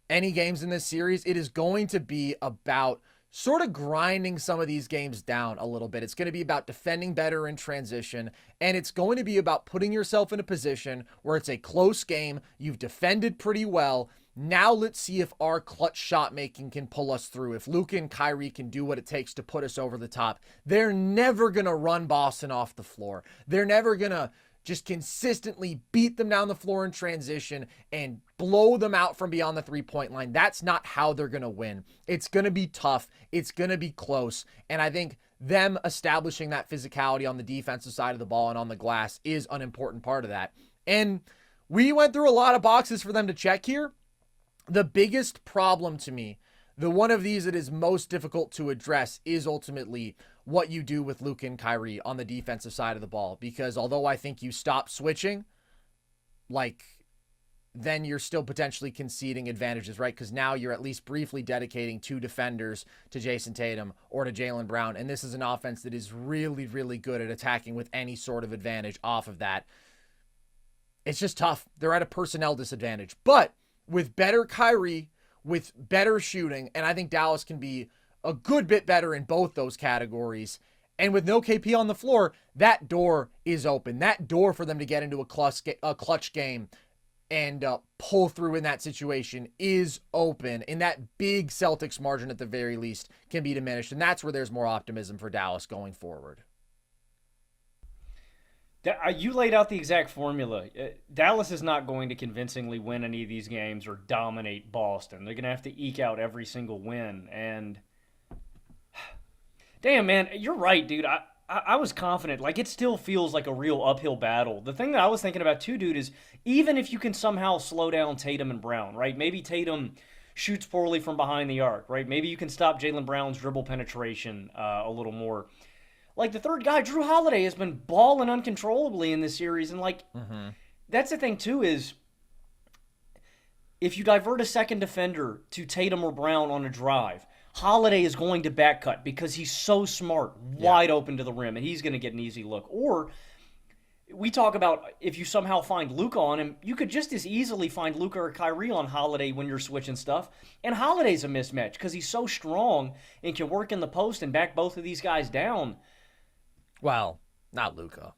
any games in this series, it is going to be about sort of grinding some of these games down a little bit. It's going to be about defending better in transition, and it's going to be about putting yourself in a position where it's a close game. You've defended pretty well. Now let's see if our clutch shot making can pull us through. If Luka and Kyrie can do what it takes to put us over the top. They're never going to run Boston off the floor. They're never going to just consistently beat them down the floor in transition and blow them out from beyond the three-point line. That's not how they're going to win. It's going to be tough. It's going to be close. And I think them establishing that physicality on the defensive side of the ball and on the glass is an important part of that. And we went through a lot of boxes for them to check here. The biggest problem to me, the one of these that is most difficult to address, is ultimately what you do with Luka and Kyrie on the defensive side of the ball. Because although I think you stop switching, then you're still potentially conceding advantages, right? Because now you're at least briefly dedicating 2 defenders to Jayson Tatum or to Jaylen Brown. And this is an offense that is really, really good at attacking with any sort of advantage off of that. It's just tough. They're at a personnel disadvantage. But with better Kyrie, with better shooting, and I think Dallas can be a good bit better in both those categories, and with no KP on the floor, that door is open. That door for them to get into a clutch game and pull through in that situation is open, and that big Celtics margin at the very least can be diminished, and that's where there's more optimism for Dallas going forward. You laid out the exact formula. Dallas is not going to convincingly win any of these games or dominate Boston. They're going to have to eke out every single win. And damn, man, you're right, dude. I was confident. It still feels like a real uphill battle. The thing that I was thinking about too, dude, is even if you can somehow slow down Tatum and Brown, right? Maybe Tatum shoots poorly from behind the arc, right? Maybe you can stop Jaylen Brown's dribble penetration a little more. The third guy, Drew Holiday, has been balling uncontrollably in this series. And, that's the thing, too, is if you divert a second defender to Tatum or Brown on a drive, Holiday is going to back cut because he's so smart, wide open to the rim, and he's going to get an easy look. Or we talk about if you somehow find Luka on him, you could just as easily find Luka or Kyrie on Holiday when you're switching stuff. And Holiday's a mismatch because he's so strong and can work in the post and back both of these guys down. Well, not Luka.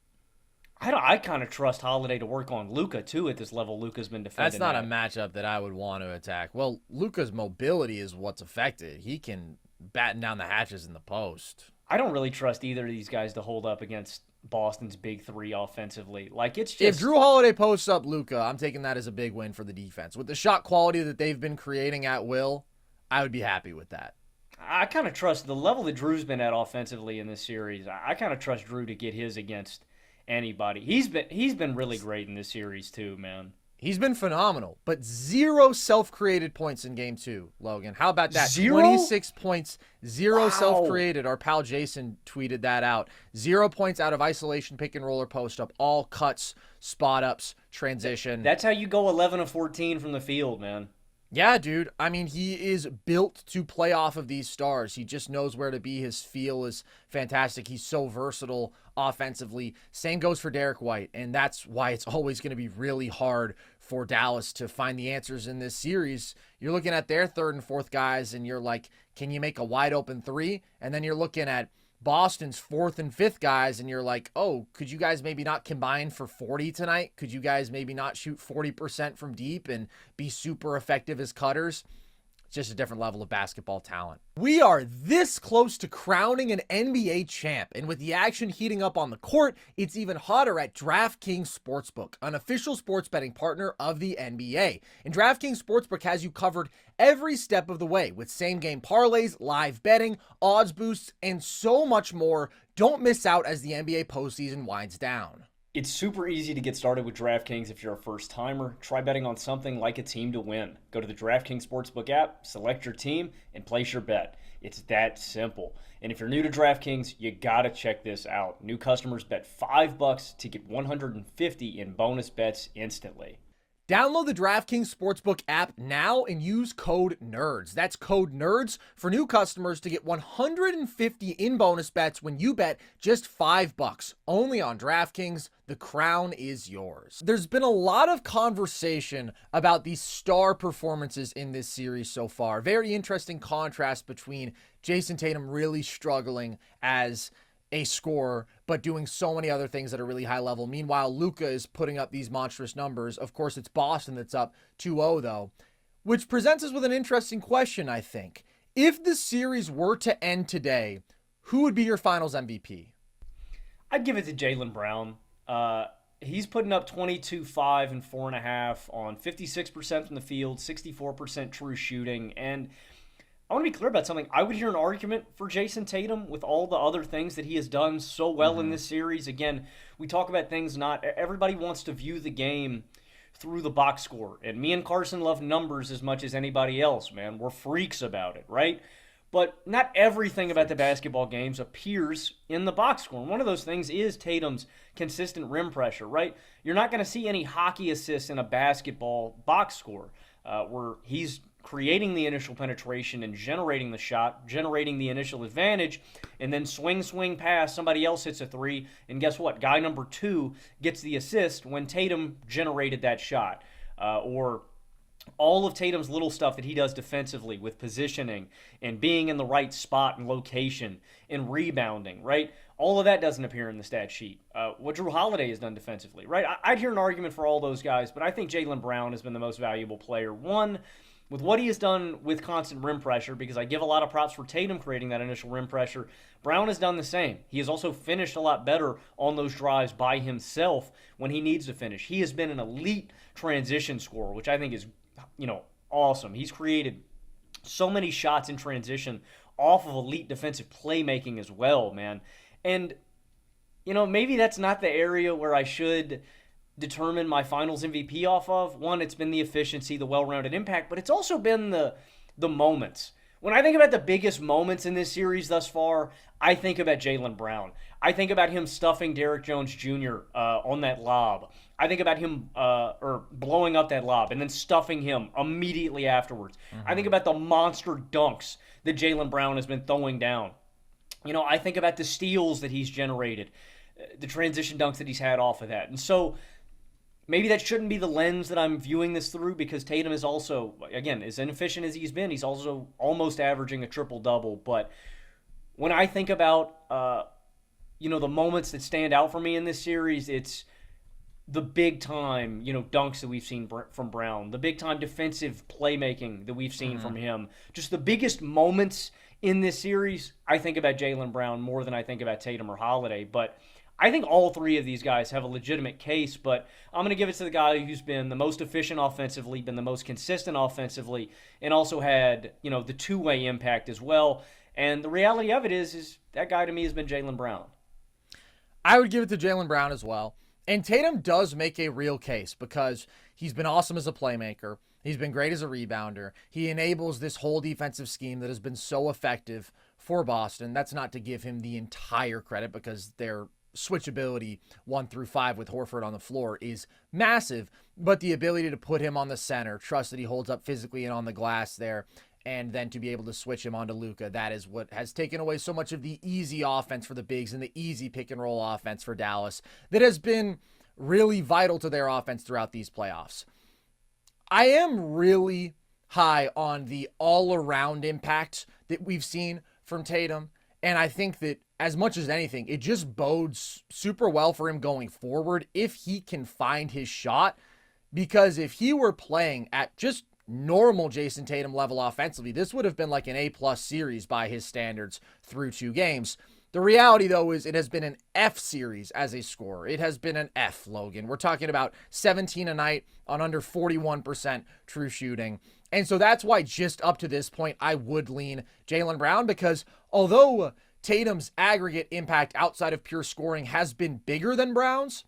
I kind of trust Holiday to work on Luka, too, at this level Luka's been defending. That's not a matchup that I would want to attack. Well, Luka's mobility is what's affected. He can batten down the hatches in the post. I don't really trust either of these guys to hold up against Boston's big 3 offensively. It's just... If Drew Holiday posts up Luka, I'm taking that as a big win for the defense. With the shot quality that they've been creating at will, I would be happy with that. I kind of trust the level that Drew's been at offensively in this series. I kind of trust Drew to get his against anybody. He's been really great in this series too, man. He's been phenomenal, but 0 self-created points in game 2, Logan. How about that? 0? 26 points, 0 wow. Self-created. Our pal Jayson tweeted that out. 0 points out of isolation, pick and roll, or post up. All cuts, spot ups, transition. That's how you go 11 of 14 from the field, man. Yeah, dude. I mean, he is built to play off of these stars. He just knows where to be. His feel is fantastic. He's so versatile offensively. Same goes for Derek White, and that's why it's always going to be really hard for Dallas to find the answers in this series. You're looking at their third and fourth guys, and you're like, can you make a wide open 3? And then you're looking at Boston's fourth and fifth guys, and you're like, oh, could you guys maybe not combine for 40 tonight? Could you guys maybe not shoot 40% from deep and be super effective as cutters? It's just a different level of basketball talent. We are this close to crowning an NBA champ, and with the action heating up on the court, it's even hotter at DraftKings Sportsbook, an official sports betting partner of the NBA. And DraftKings Sportsbook has you covered every step of the way with same-game parlays, live betting, odds boosts, and so much more. Don't miss out as the NBA postseason winds down. It's super easy to get started with DraftKings if you're a first-timer. Try betting on something like a team to win. Go to the DraftKings Sportsbook app, select your team, and place your bet. It's that simple. And if you're new to DraftKings, you gotta check this out. New customers bet $5 to get $150 in bonus bets instantly. Download the DraftKings Sportsbook app now and use code NERDS. That's code NERDS for new customers to get 150 in bonus bets when you bet just $5. Only on DraftKings. The crown is yours. There's been a lot of conversation about the star performances in this series so far. Very interesting contrast between Jayson Tatum really struggling as a scorer, but doing so many other things at a really high level. Meanwhile, Luka is putting up these monstrous numbers. Of course, it's Boston that's up 2-0 though, which presents us with an interesting question, I think. If the series were to end today, who would be your finals MVP? I'd give it to Jaylen Brown. He's putting up 22, 5, and 4.5 on 56% from the field, 64% true shooting, and I want to be clear about something. I would hear an argument for Jayson Tatum with all the other things that he has done so well in this series. Again, we talk about things not everybody wants to view the game through the box score. And me and Carson love numbers as much as anybody else, man. We're freaks about it, right? But not everything about the basketball games appears in the box score. And one of those things is Tatum's consistent rim pressure, right? You're not going to see any hockey assists in a basketball box score where he's creating the initial penetration and generating the shot, generating the initial advantage, and then swing pass, somebody else hits a three, and guess what? Guy number 2 gets the assist when Tatum generated that shot. Or all of Tatum's little stuff that he does defensively with positioning and being in the right spot and location and rebounding, right? All of that doesn't appear in the stat sheet. What Jrue Holiday has done defensively, right? I'd hear an argument for all those guys, but I think Jaylen Brown has been the most valuable player. One, with what he has done with constant rim pressure, because I give a lot of props for Tatum creating that initial rim pressure, Brown has done the same. He has also finished a lot better on those drives by himself when he needs to finish. He has been an elite transition scorer, which I think is, awesome. He's created so many shots in transition off of elite defensive playmaking as well, man. And, maybe that's not the area where I should determine my finals MVP off of. One, it's been the efficiency, the well-rounded impact, but it's also been the moments. When I think about the biggest moments in this series thus far, I think about Jaylen Brown. I think about him stuffing Derrick Jones Jr. On that lob. I think about him blowing up that lob and then stuffing him immediately afterwards. I think about the monster dunks that Jaylen Brown has been throwing down. I think about the steals that he's generated, the transition dunks that he's had off of that. And so maybe that shouldn't be the lens that I'm viewing this through, because Tatum is also, again, as inefficient as he's been, he's also almost averaging a triple-double. But when I think about, the moments that stand out for me in this series, it's the big-time, dunks that we've seen from Brown, the big-time defensive playmaking that we've seen from him. Just the biggest moments in this series, I think about Jaylen Brown more than I think about Tatum or Holiday. But I think all three of these guys have a legitimate case, but I'm going to give it to the guy who's been the most efficient offensively, been the most consistent offensively, and also had, the two-way impact as well. And the reality of it is that guy to me has been Jaylen Brown. I would give it to Jaylen Brown as well. And Tatum does make a real case because he's been awesome as a playmaker. He's been great as a rebounder. He enables this whole defensive scheme that has been so effective for Boston. That's not to give him the entire credit, because their switchability 1 through 5 with Horford on the floor is massive, but the ability to put him on the center, trust that he holds up physically and on the glass there, and then to be able to switch him onto Luka, that is what has taken away so much of the easy offense for the bigs and the easy pick and roll offense for Dallas that has been really vital to their offense throughout these playoffs. I am really high on the all-around impact that we've seen from Tatum, and I think that as much as anything, it just bodes super well for him going forward if he can find his shot, because if he were playing at just normal Jayson Tatum level offensively, this would have been like an A+ series by his standards through 2 games. The reality, though, is it has been an F series as a scorer. It has been an F, Logan. We're talking about 17 a night on under 41% true shooting. And so that's why just up to this point, I would lean Jaylen Brown, because although Tatum's aggregate impact outside of pure scoring has been bigger than Brown's,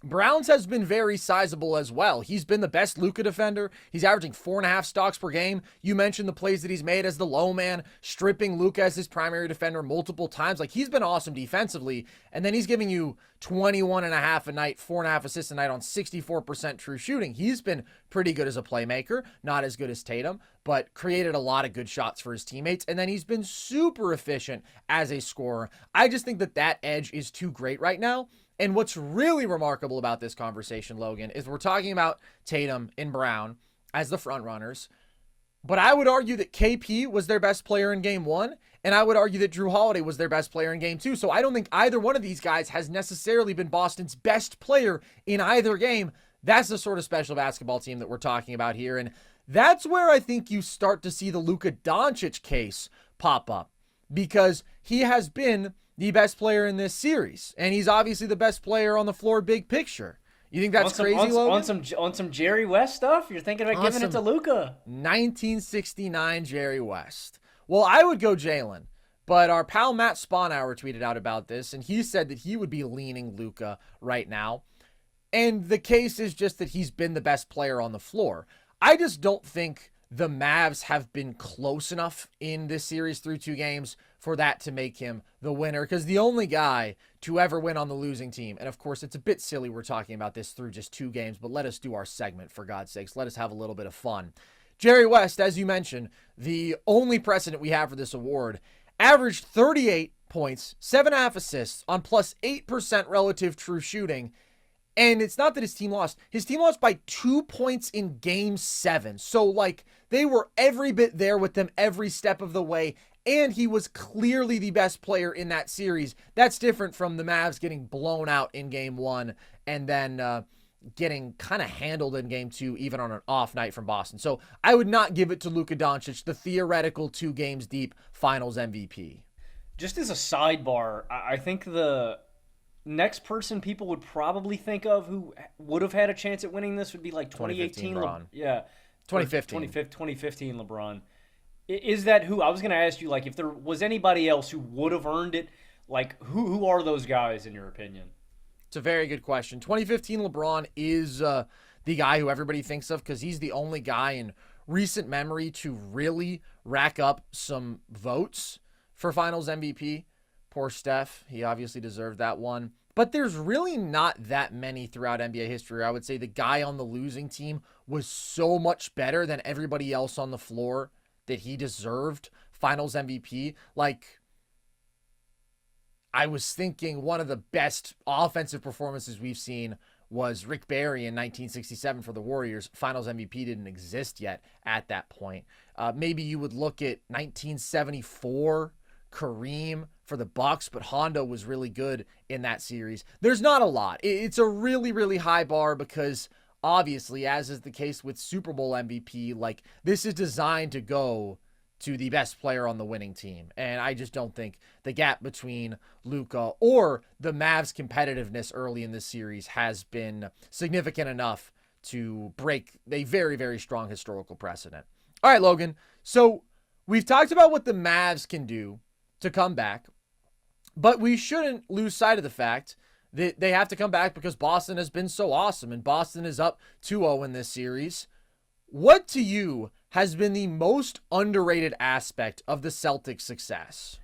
Brown's has been very sizable as well. He's been the best Luka defender. He's averaging 4.5 stocks per game. You mentioned the plays that he's made as the low man, stripping Luka as his primary defender multiple times. Like, he's been awesome defensively. And then he's giving you 21.5 a night, 4.5 assists a night on 64% true shooting. He's been pretty good as a playmaker, not as good as Tatum, but created a lot of good shots for his teammates. And then he's been super efficient as a scorer. I just think that edge is too great right now. And what's really remarkable about this conversation, Logan, is we're talking about Tatum and Brown as the front runners. But I would argue that KP was their best player in game 1, and I would argue that Jrue Holiday was their best player in game 2. So I don't think either one of these guys has necessarily been Boston's best player in either game. That's the sort of special basketball team that we're talking about here. And that's where I think you start to see the Luka Doncic case pop up, because he has been the best player in this series, and he's obviously the best player on the floor big picture. You think that's crazy, Logan? On some Jerry West stuff? You're thinking about giving it to Luka? 1969 Jerry West. Well, I would go Jaylen, but our pal Matt Sponauer tweeted out about this, and he said that he would be leaning Luka right now. And the case is just that he's been the best player on the floor. I just don't think the Mavs have been close enough in this series through 2 games for that to make him the winner, because the only guy to ever win on the losing team, and of course it's a bit silly we're talking about this through just 2 games, but let us do our segment, for God's sakes. Let us have a little bit of fun. Jerry West, as you mentioned, the only precedent we have for this award, averaged 38 points, 7.5 assists on plus 8% relative true shooting. And it's not that his team lost. His team lost by 2 points in game 7. So, like, they were every bit there with them every step of the way. And he was clearly the best player in that series. That's different from the Mavs getting blown out in game 1 and then getting kind of handled in game 2, even on an off night from Boston. So I would not give it to Luka Doncic, the theoretical 2 games deep finals MVP. Just as a sidebar, I think the next person people would probably think of who would have had a chance at winning this would be like 2018 LeBron. 2015 LeBron. Is that who? I was going to ask you, like, if there was anybody else who would have earned it, like, who are those guys in your opinion? It's a very good question. 2015 LeBron is the guy who everybody thinks of, because he's the only guy in recent memory to really rack up some votes for finals MVP. Poor Steph. He obviously deserved that one. But there's really not that many throughout NBA history. I would say the guy on the losing team was so much better than everybody else on the floor that he deserved finals MVP. Like, I was thinking one of the best offensive performances we've seen was Rick Barry in 1967 for the Warriors. Finals MVP didn't exist yet at that point. Maybe you would look at 1974 Kareem for the Bucks, but Hondo was really good in that series. There's not a lot. It's a really, really high bar, because obviously, as is the case with Super Bowl MVP, like, this is designed to go to the best player on the winning team. And I just don't think the gap between Luka or the Mavs' competitiveness early in this series has been significant enough to break a very, very strong historical precedent. All right, Logan. So we've talked about what the Mavs can do to come back, but we shouldn't lose sight of the fact that they have to come back because Boston has been so awesome, and Boston is up 2-0 in this series. What to you has been the most underrated aspect of the Celtics' success?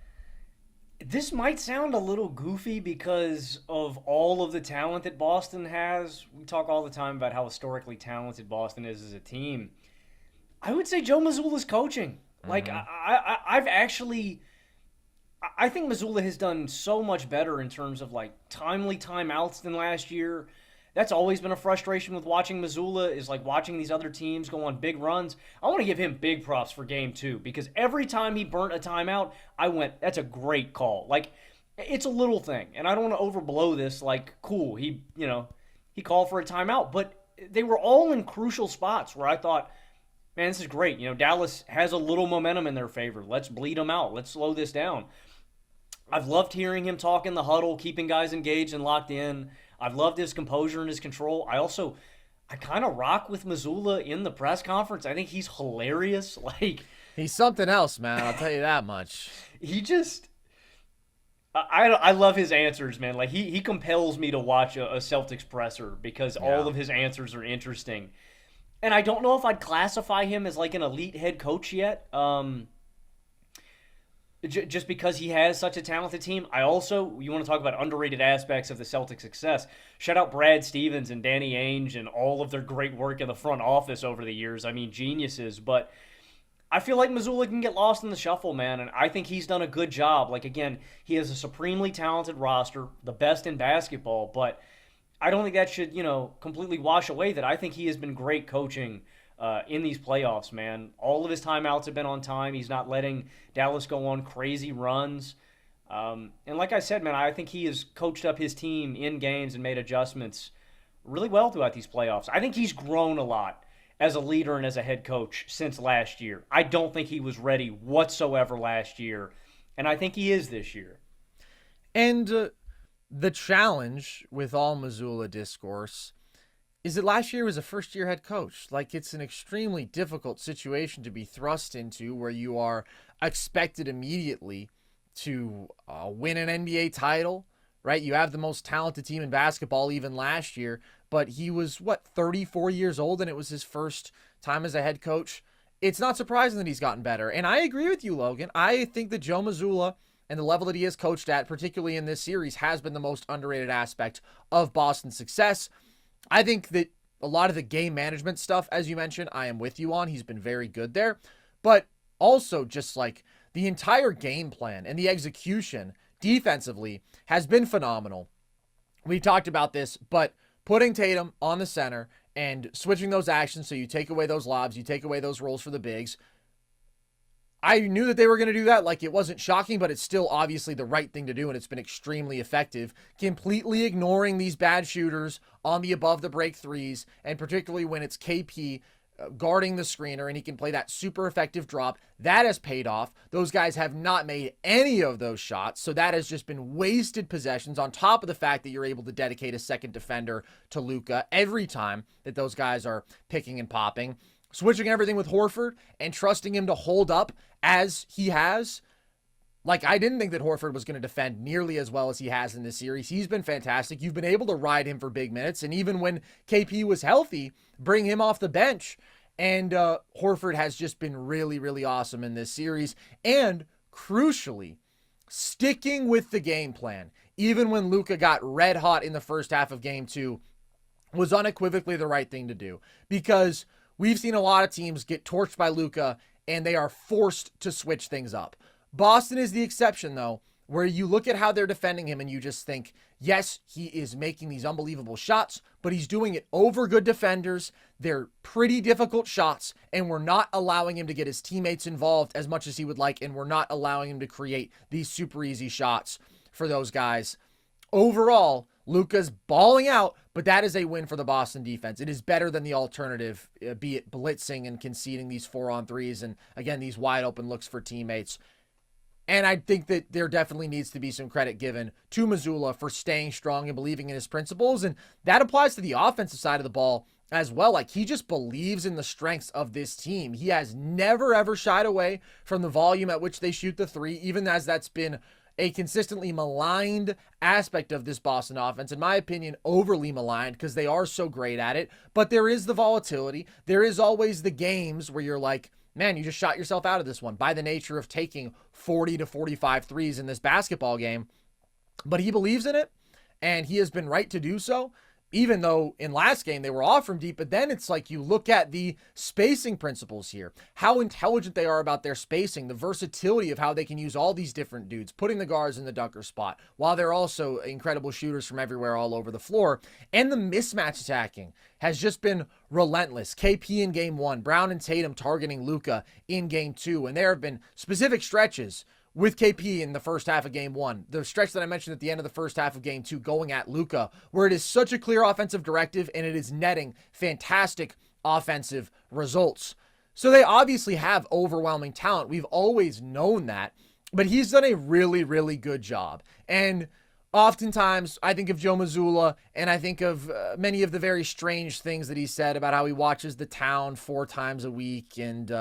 This might sound a little goofy because of all of the talent that Boston has. We talk all the time about how historically talented Boston is as a team. I would say Joe Mazzulla's coaching. Like, I think Mazzulla has done so much better in terms of, like, timely timeouts than last year. That's always been a frustration with watching Mazzulla, is like watching these other teams go on big runs. I want to give him big props for game 2, because every time he burnt a timeout, I went, that's a great call. Like, it's a little thing, and I don't want to overblow this. Like, cool, he called for a timeout, but they were all in crucial spots where I thought, man, this is great. Dallas has a little momentum in their favor. Let's bleed them out. Let's slow this down. I've loved hearing him talk in the huddle, keeping guys engaged and locked in. I've loved his composure and his control. I kind of rock with Mazzulla in the press conference. I think he's hilarious. Like, he's something else, man. I'll tell you that much. I love his answers, man. Like he compels me to watch a Celtics presser because all Yeah. of his answers are interesting. And I don't know if I'd classify him as like an elite head coach yet. Just because he has such a talented team. I also, you want to talk about underrated aspects of the Celtics' success. Shout out Brad Stevens and Danny Ainge and all of their great work in the front office over the years. I mean, geniuses. But I feel like Missoula can get lost in the shuffle, man, and I think he's done a good job. Like, again, he has a supremely talented roster, the best in basketball, but I don't think that should, completely wash away that I think he has been great coaching in these playoffs, man. All of his timeouts have been on time. He's not letting Dallas go on crazy runs. And like I said, man, I think he has coached up his team in games and made adjustments really well throughout these playoffs. I think he's grown a lot as a leader and as a head coach since last year. I don't think he was ready whatsoever last year, and I think he is this year. And the challenge with all Missoula discourse is that last year was a first-year head coach. Like, it's an extremely difficult situation to be thrust into where you are expected immediately to win an NBA title, right? You have the most talented team in basketball even last year, but he was, 34 years old, and it was his first time as a head coach. It's not surprising that he's gotten better. And I agree with you, Logan. I think that Joe Mazzulla and the level that he has coached at, particularly in this series, has been the most underrated aspect of Boston's success. I think that a lot of the game management stuff, as you mentioned, I am with you on. He's been very good there. But also just like the entire game plan and the execution defensively has been phenomenal. We talked about this, but putting Tatum on the center and switching those actions so you take away those lobs, you take away those rolls for the bigs, I knew that they were going to do that. Like, it wasn't shocking, but it's still obviously the right thing to do, and it's been extremely effective. Completely ignoring these bad shooters on the above the break threes, and particularly when it's KP guarding the screener and he can play that super effective drop. That has paid off. Those guys have not made any of those shots, so that has just been wasted possessions on top of the fact that you're able to dedicate a second defender to Luka every time that those guys are picking and popping. Switching everything with Horford and trusting him to hold up as he has. Like, I didn't think that Horford was going to defend nearly as well as he has in this series. He's been fantastic. You've been able to ride him for big minutes. And even when KP was healthy, bring him off the bench. And Horford has just been really, really awesome in this series. And crucially, sticking with the game plan. Even when Luka got red hot in the first half of game 2, was unequivocally the right thing to do. Because we've seen a lot of teams get torched by Luka, and they are forced to switch things up. Boston is the exception, though, where you look at how they're defending him and you just think, yes, he is making these unbelievable shots, but he's doing it over good defenders. They're pretty difficult shots, and we're not allowing him to get his teammates involved as much as he would like, and we're not allowing him to create these super easy shots for those guys. Overall, Luka's balling out, but that is a win for the Boston defense. It is better than the alternative, be it blitzing and conceding these 4-on-3s and, again, these wide open looks for teammates. And I think that there definitely needs to be some credit given to Mazzulla for staying strong and believing in his principles. And that applies to the offensive side of the ball as well. Like, he just believes in the strengths of this team. He has never, ever shied away from the volume at which they shoot the three, even as that's been a consistently maligned aspect of this Boston offense. In my opinion, overly maligned because they are so great at it. But there is the volatility. There is always the games where you're like, man, you just shot yourself out of this one by the nature of taking 40 to 45 threes in this basketball game. But he believes in it, and he has been right to do so, even though in last game they were off from deep. But then it's like you look at the spacing principles here, how intelligent they are about their spacing, the versatility of how they can use all these different dudes, putting the guards in the dunker spot, while they're also incredible shooters from everywhere all over the floor. And the mismatch attacking has just been relentless. KP in game 1, Brown and Tatum targeting Luka in game 2. And there have been specific stretches with KP in the first half of game 1, the stretch that I mentioned at the end of the first half of game 2 going at Luka, where it is such a clear offensive directive and it is netting fantastic offensive results. So they obviously have overwhelming talent. We've always known that, but he's done a really, really good job. And oftentimes I think of Joe Mazzulla and I think of many of the very strange things that he said about how he watches The Town 4 times a week, and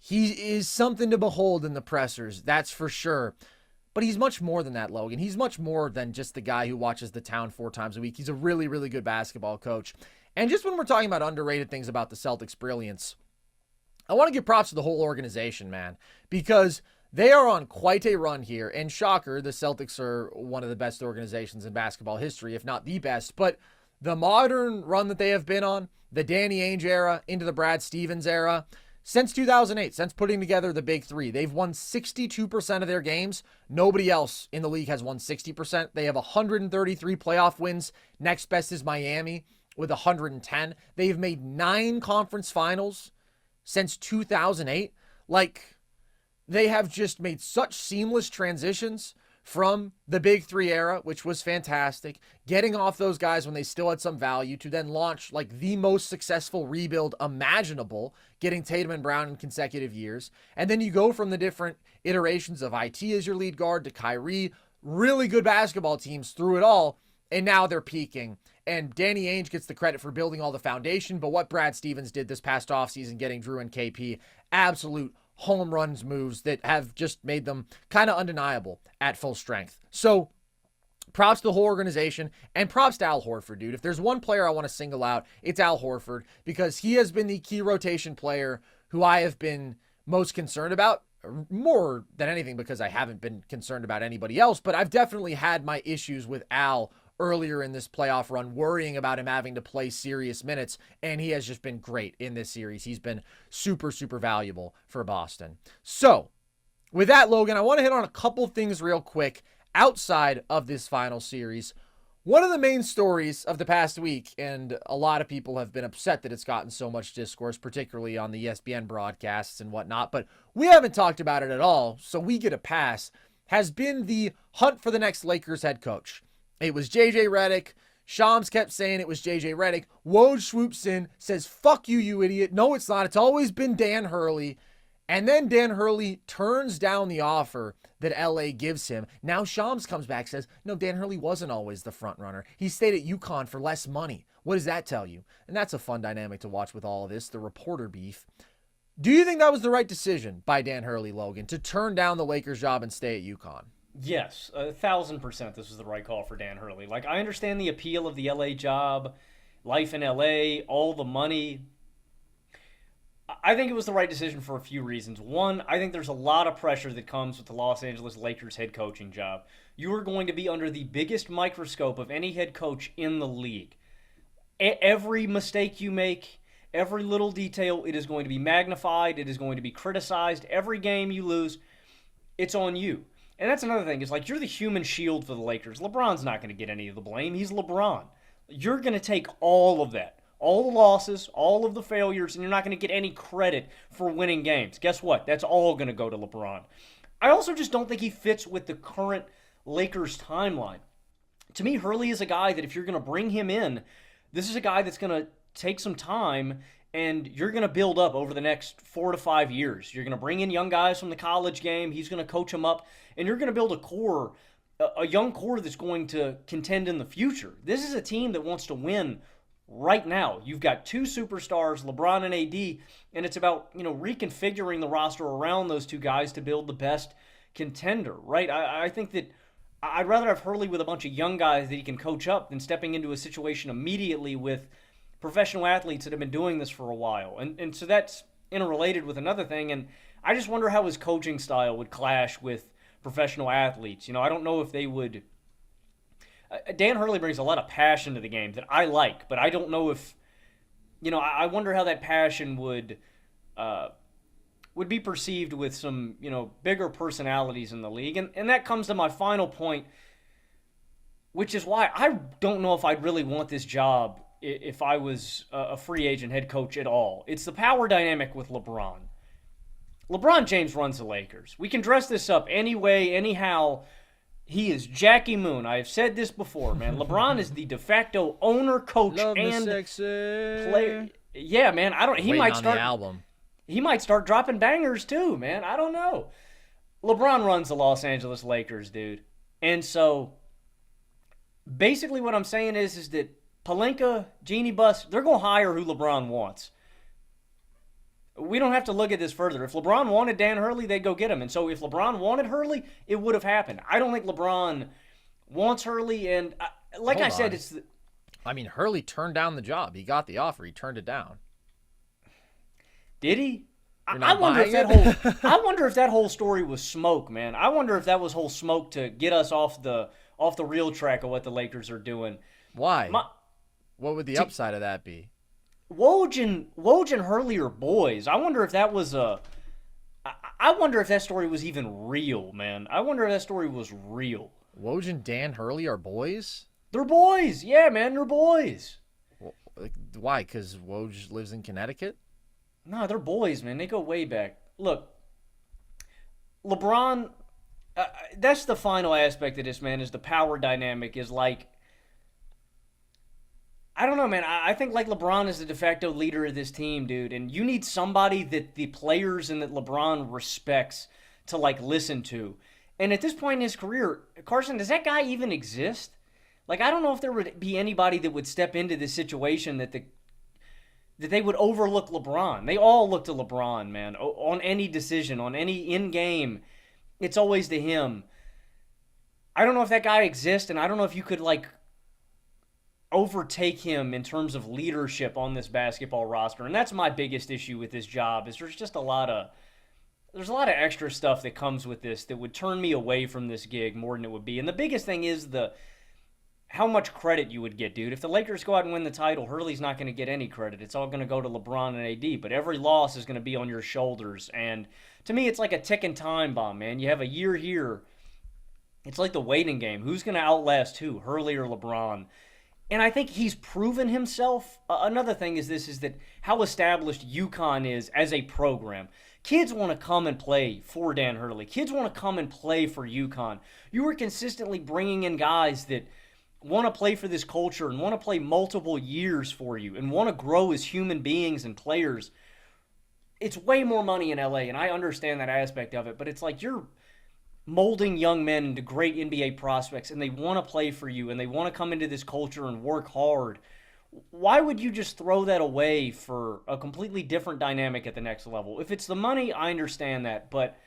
he is something to behold in the pressers, that's for sure. But he's much more than that, Logan. He's much more than just the guy who watches the town 4 times a week. He's a really, really good basketball coach. And just when we're talking about underrated things about the Celtics' brilliance, I want to give props to the whole organization, man, because they are on quite a run here. And shocker, the Celtics are one of the best organizations in basketball history, if not the best. But the modern run that they have been on, the Danny Ainge era into the Brad Stevens era, since 2008, since putting together the big three, they've won 62% of their games. Nobody else in the league has won 60%. They have 133 playoff wins. Next best is Miami with 110. They've made 9 conference finals since 2008. Like, they have just made such seamless transitions from the big three era, which was fantastic, getting off those guys when they still had some value, to then launch like the most successful rebuild imaginable, getting Tatum and Brown in consecutive years. And then you go from the different iterations of IT as your lead guard to Kyrie, really good basketball teams through it all, and now they're peaking. And Danny Ainge gets the credit for building all the foundation, but what Brad Stevens did this past offseason, getting Drew and KP, absolute home runs moves that have just made them kind of undeniable at full strength. So props to the whole organization, and props to Al Horford, dude. If there's one player I want to single out, it's Al Horford, because he has been the key rotation player who I have been most concerned about, more than anything because I haven't been concerned about anybody else, but I've definitely had my issues with Al earlier in this playoff run, worrying about him having to play serious minutes, and he has just been great in this series. He's been super, super valuable for Boston. So, with that, Logan, I want to hit on a couple things real quick outside of this final series. One of the main stories of the past week, and a lot of people have been upset that it's gotten so much discourse, particularly on the ESPN broadcasts and whatnot, but we haven't talked about it at all, so we get a pass, has been the hunt for the next Lakers head coach. It was JJ Redick. Shams kept saying it was JJ Redick. Woj swoops in, says, "Fuck you, you idiot. No, it's not. It's always been Dan Hurley." And then Dan Hurley turns down the offer that LA gives him. Now Shams comes back, says, "No, Dan Hurley wasn't always the front runner. He stayed at UConn for less money." What does that tell you? And that's a fun dynamic to watch with all of this, the reporter beef. Do you think that was the right decision by Dan Hurley, Logan, to turn down the Lakers job and stay at UConn? Yes, 1,000% this was the right call for Dan Hurley. Like, I understand the appeal of the LA job, life in LA, all the money. I think it was the right decision for a few reasons. One, I think there's a lot of pressure that comes with the Los Angeles Lakers head coaching job. You are going to be under the biggest microscope of any head coach in the league. Every mistake you make, every little detail, it is going to be magnified, it is going to be criticized. Every game you lose, it's on you. And that's another thing, is like, you're the human shield for the Lakers. LeBron's not going to get any of the blame. He's LeBron. You're going to take all of that, all the losses, all of the failures, and you're not going to get any credit for winning games. Guess what? That's all going to go to LeBron. I also just don't think he fits with the current Lakers timeline. To me, Hurley is a guy that if you're going to bring him in, this is a guy that's going to take some time, and you're going to build up over the next 4 to 5 years. You're going to bring in young guys from the college game. He's going to coach them up, and you're going to build a core, a young core that's going to contend in the future. This is a team that wants to win right now. You've got 2 superstars, LeBron and AD, and it's about, reconfiguring the roster around those 2 guys to build the best contender, right? I think that I'd rather have Hurley with a bunch of young guys that he can coach up than stepping into a situation immediately with professional athletes that have been doing this for a while. And so that's interrelated with another thing, and I just wonder how his coaching style would clash with professional athletes. I don't know if they would. Dan Hurley brings a lot of passion to the game that I like, but I don't know if, I wonder how that passion would be perceived with some, bigger personalities in the league. And that comes to my final point, which is why I don't know if I'd really want this job if I was a free agent head coach at all. It's the power dynamic with LeBron. LeBron James runs the Lakers. We can dress this up any way, anyhow. He is Jackie Moon. I have said this before, man. LeBron is the de facto owner, coach, Love and sexy player. Yeah, man. He might start the album. He might start dropping bangers too, man. I don't know. LeBron runs the Los Angeles Lakers, dude. And so basically what I'm saying is that Pelinka, Genie Bus, they're going to hire who LeBron wants. We don't have to look at this further. If LeBron wanted Dan Hurley, they'd go get him. And so if LeBron wanted Hurley, it would have happened. I don't think LeBron wants Hurley. And like Hold I said, on. it's I mean, Hurley turned down the job. He got the offer. He turned it down. did he? You're I not wonder if buying that it? whole I wonder if that whole story was smoke, man. I wonder if that was whole smoke to get us off the real track of what the Lakers are doing. Why? My, What would the upside of that be? Woj and Hurley are boys. I wonder if that was I wonder if that story was even real, man. I wonder if that story was real. Woj and Dan Hurley are boys? They're boys. Yeah, man, they're boys. Why? Because Woj lives in Connecticut? No, they're boys, man. They go way back. Look, LeBron, that's the final aspect of this, man, is the power dynamic is like, I don't know, man. I think like LeBron is the de facto leader of this team, dude. And you need somebody that the players and that LeBron respects to like listen to. And at this point in his career, Carson, does that guy even exist? Like, I don't know if there would be anybody that would step into this situation that they would overlook LeBron. They all look to LeBron, man. On any decision, on any in-game, it's always to him. I don't know if that guy exists, and I don't know if you could, like, overtake him in terms of leadership on this basketball roster. And that's my biggest issue with this job, is there's just a lot of extra stuff that comes with this that would turn me away from this gig more than it would be. And the biggest thing is how much credit you would get, dude. If the Lakers go out and win the title, Hurley's not going to get any credit. It's all going to go to LeBron and AD, but every loss is going to be on your shoulders. And to me, it's like a ticking time bomb, man. You have a year here. It's like the waiting game. Who's going to outlast who, Hurley or LeBron? And I think he's proven himself. Another thing is that how established UConn is as a program. Kids want to come and play for Dan Hurley. Kids want to come and play for UConn. You were consistently bringing in guys that want to play for this culture and want to play multiple years for you and want to grow as human beings and players. It's way more money in LA, and I understand that aspect of it, but it's like you're molding young men into great NBA prospects, and they want to play for you, and they want to come into this culture and work hard. Why would you just throw that away for a completely different dynamic at the next level? If it's the money, I understand that, but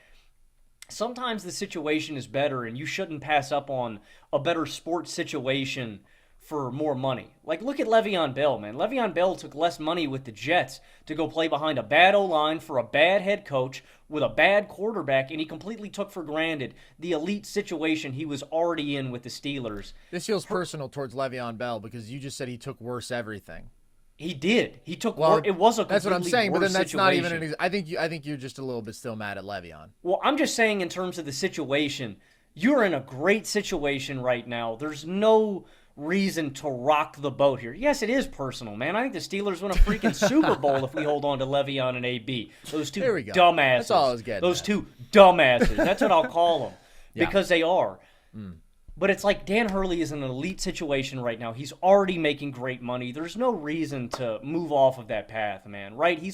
sometimes the situation is better, and you shouldn't pass up on a better sports situation for more money. Like, look at Le'Veon Bell, man. Le'Veon Bell took less money with the Jets to go play behind a bad O-line for a bad head coach with a bad quarterback, and he completely took for granted the elite situation he was already in with the Steelers. This feels personal towards Le'Veon Bell because you just said he took worse everything. He did. He took. Well, it was a completely that's what I'm saying, but then that's situation. not even. I think you're just a little bit still mad at Le'Veon. Well, I'm just saying in terms of the situation, you're in a great situation right now. There's no reason to rock the boat here. Yes, it is personal, man. I think the Steelers win a freaking Super Bowl if we hold on to Le'Veon and AB. Those two dumbasses. That's all I was getting Those at. two dumbasses. That's what I'll call them Yeah. because they are. Mm. But it's like Dan Hurley is in an elite situation right now. He's already making great money. There's no reason to move off of that path, man, right? And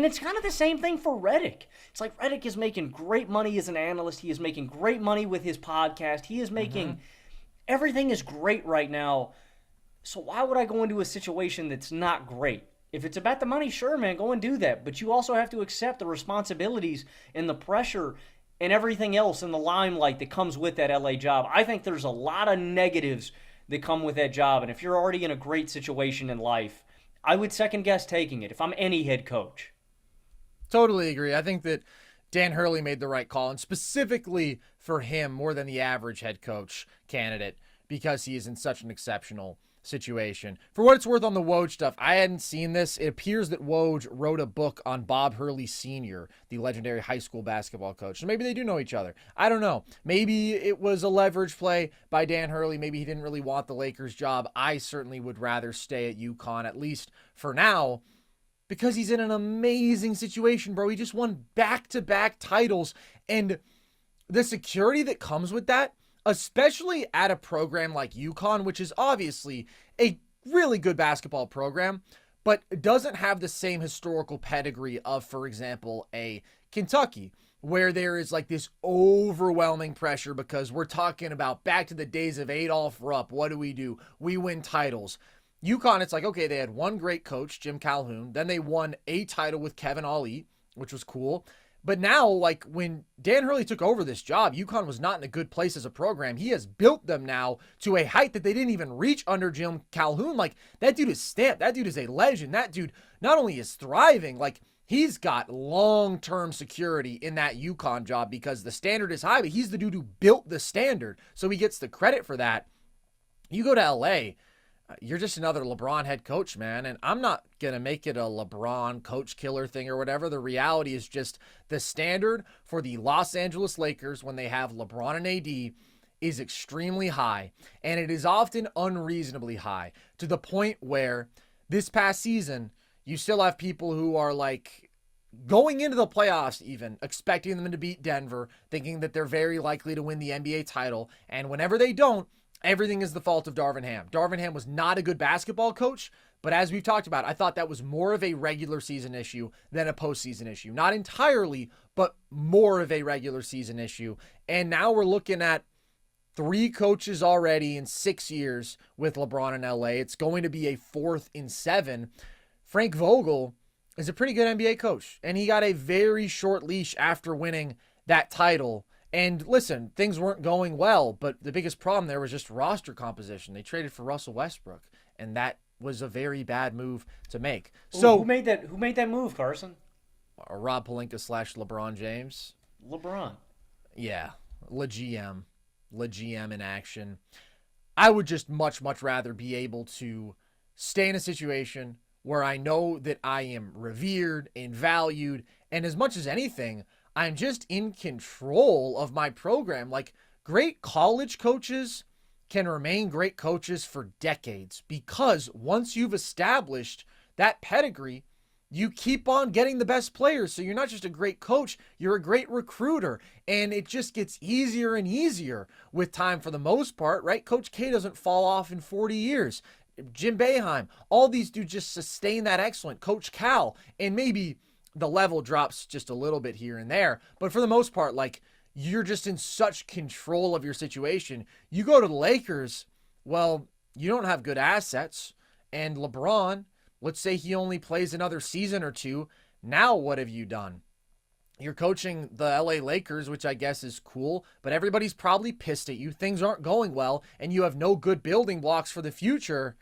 it's kind of the same thing for Redick. It's like Redick is making great money as an analyst. He is making great money with his podcast. He is making everything is great right now. So why would I go into a situation that's not great? If it's about the money, sure, man, go and do that. But you also have to accept the responsibilities and the pressure and everything else in the limelight that comes with that LA job. I think there's a lot of negatives that come with that job. And if you're already in a great situation in life, I would second guess taking it if I'm any head coach. Totally agree. I think that Dan Hurley made the right call, and specifically for him more than the average head coach candidate because he is in such an exceptional situation. For what it's worth on the Woj stuff, I hadn't seen this. It appears that Woj wrote a book on Bob Hurley Sr., the legendary high school basketball coach. So maybe they do know each other. I don't know. Maybe it was a leverage play by Dan Hurley. Maybe he didn't really want the Lakers job. I certainly would rather stay at UConn, at least for now, because he's in an amazing situation, bro. He just won back-to-back titles, and the security that comes with that, especially at a program like UConn, which is obviously a really good basketball program, but doesn't have the same historical pedigree of, for example, a Kentucky, where there is like this overwhelming pressure because we're talking about back to the days of Adolph Rupp. What do? We win titles. UConn, it's like, okay, they had one great coach, Jim Calhoun. Then they won a title with Kevin Ali, which was cool. But now, like, when Dan Hurley took over this job, UConn was not in a good place as a program. He has built them now to a height that they didn't even reach under Jim Calhoun. Like, that dude is stamped. That dude is a legend. That dude not only is thriving, like, he's got long-term security in that UConn job because the standard is high, but he's the dude who built the standard. So he gets the credit for that. You go to LA, you're just another LeBron head coach, man. And I'm not going to make it a LeBron coach killer thing or whatever. The reality is just the standard for the Los Angeles Lakers when they have LeBron and AD is extremely high. And it is often unreasonably high to the point where this past season, you still have people who are like going into the playoffs even, expecting them to beat Denver, thinking that they're very likely to win the NBA title. And whenever they don't, everything is the fault of Darvin Ham. Darvin Ham was not a good basketball coach, but as we've talked about, I thought that was more of a regular season issue than a postseason issue. Not entirely, but more of a regular season issue. And now we're looking at 3 coaches already in 6 years with LeBron in LA. It's going to be a 4th in 7. Frank Vogel is a pretty good NBA coach, and he got a very short leash after winning that title. And listen, things weren't going well, but the biggest problem there was just roster composition. They traded for Russell Westbrook, and that was a very bad move to make. So who made that move, Carson? Rob Pelinka / LeBron James. LeBron. Yeah, LeGM in action. I would just much rather be able to stay in a situation where I know that I am revered and valued, and as much as anything, I'm just in control of my program. Like, great college coaches can remain great coaches for decades because once you've established that pedigree, you keep on getting the best players. So you're not just a great coach, you're a great recruiter. And it just gets easier and easier with time for the most part, right? Coach K doesn't fall off in 40 years. Jim Boeheim, all these dudes just sustain that excellent. Coach Cal, and maybe the level drops just a little bit here and there. But for the most part, like, you're just in such control of your situation. You go to the Lakers, well, you don't have good assets. And LeBron, let's say he only plays another season or 2. Now what have you done? You're coaching the LA Lakers, which I guess is cool, but everybody's probably pissed at you. Things aren't going well, and you have no good building blocks for the future.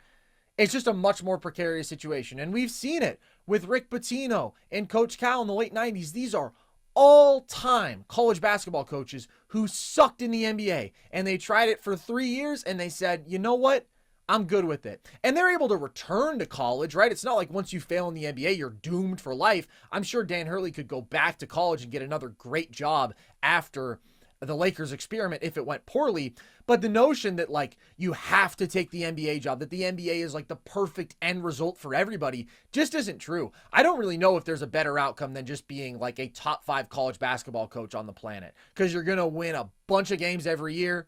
It's just a much more precarious situation. And we've seen it with Rick Pitino and Coach Cal in the late 90s. These are all-time college basketball coaches who sucked in the NBA. And they tried it for 3 years, and they said, you know what? I'm good with it. And they're able to return to college, right? It's not like once you fail in the NBA, you're doomed for life. I'm sure Dan Hurley could go back to college and get another great job after the Lakers experiment if it went poorly. But the notion that, like, you have to take the NBA job, that the NBA is like the perfect end result for everybody, just isn't true. I don't really know if there's a better outcome than just being like a top 5 college basketball coach on the planet, because you're going to win a bunch of games every year.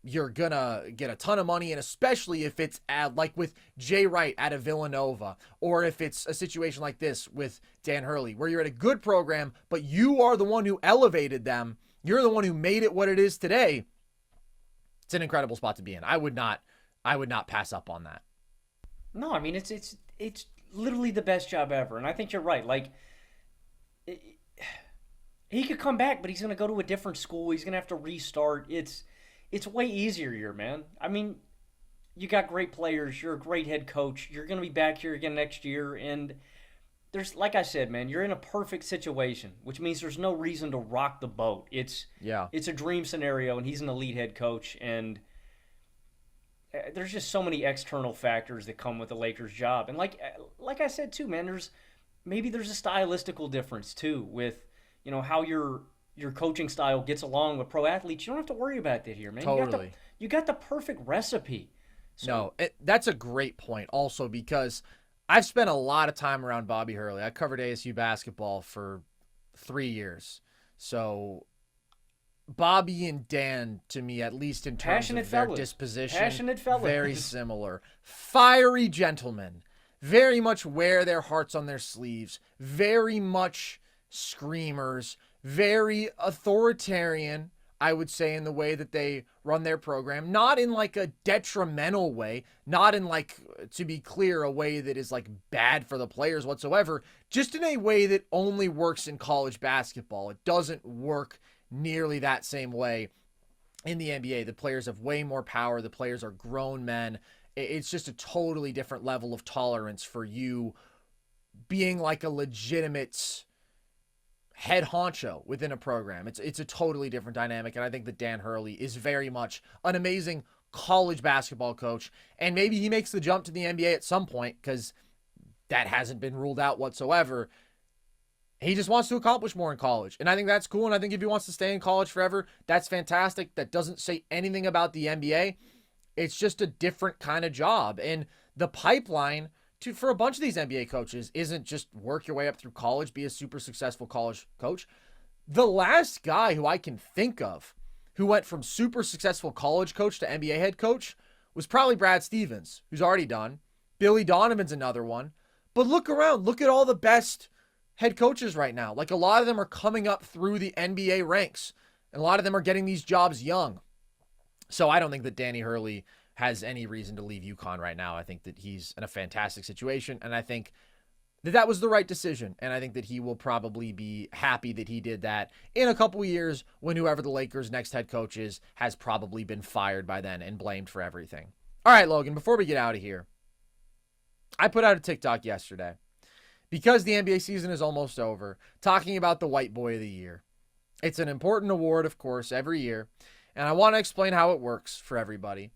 You're going to get a ton of money, and especially if it's like with Jay Wright out of Villanova, or if it's a situation like this with Dan Hurley, where you're at a good program, but you are the one who elevated them. You're the one who made it what it is today. It's an incredible spot to be in. I would not pass up on that. No, I mean, it's literally the best job ever. And I think you're right. Like, he could come back, but he's going to go to a different school. He's going to have to restart. It's way easier here, man. I mean, you got great players. You're a great head coach. You're going to be back here again next year. And there's, like I said, man, you're in a perfect situation, which means there's no reason to rock the boat. It's a dream scenario, and he's an elite head coach. And there's just so many external factors that come with the Lakers job. And like I said, too, man, there's a stylistical difference, too, with, you know, how your coaching style gets along with pro athletes. You don't have to worry about that here, man. Totally. You got the perfect recipe. So, no, that's a great point also, because I've spent a lot of time around Bobby Hurley. I covered ASU basketball for 3 years. So Bobby and Dan, to me, at least in terms of their disposition, passionate fellas. Very similar. Fiery gentlemen. Very much wear their hearts on their sleeves. Very much screamers. Very authoritarian. I would say, in the way that they run their program, not in like a detrimental way, not in like, to be clear, a way that is like bad for the players whatsoever, just in a way that only works in college basketball. It doesn't work nearly that same way in the NBA. The players have way more power. The players are grown men. It's just a totally different level of tolerance for you being like a legitimate head honcho within a program. It's a totally different dynamic, and I think that Dan Hurley is very much an amazing college basketball coach, and maybe he makes the jump to the NBA at some point, because that hasn't been ruled out whatsoever. He just wants to accomplish more in college, and I think that's cool, and I think if he wants to stay in college forever, that's fantastic. That doesn't say anything about the NBA. It's just a different kind of job, and the pipeline for a bunch of these NBA coaches isn't just work your way up through college, be a super successful college coach. The last guy who I can think of who went from super successful college coach to NBA head coach was probably Brad Stevens, who's already done. Billy Donovan's another one. But look around. Look at all the best head coaches right now. Like, a lot of them are coming up through the NBA ranks, and a lot of them are getting these jobs young. So I don't think that Danny Hurley has any reason to leave UConn right now. I think that he's in a fantastic situation, and I think that that was the right decision, and I think that he will probably be happy that he did that in a couple of years when whoever the Lakers' next head coach is has probably been fired by then and blamed for everything. All right, Logan, before we get out of here, I put out a TikTok yesterday because the NBA season is almost over, talking about the White Boy of the Year. It's an important award, of course, every year, and I want to explain how it works for everybody.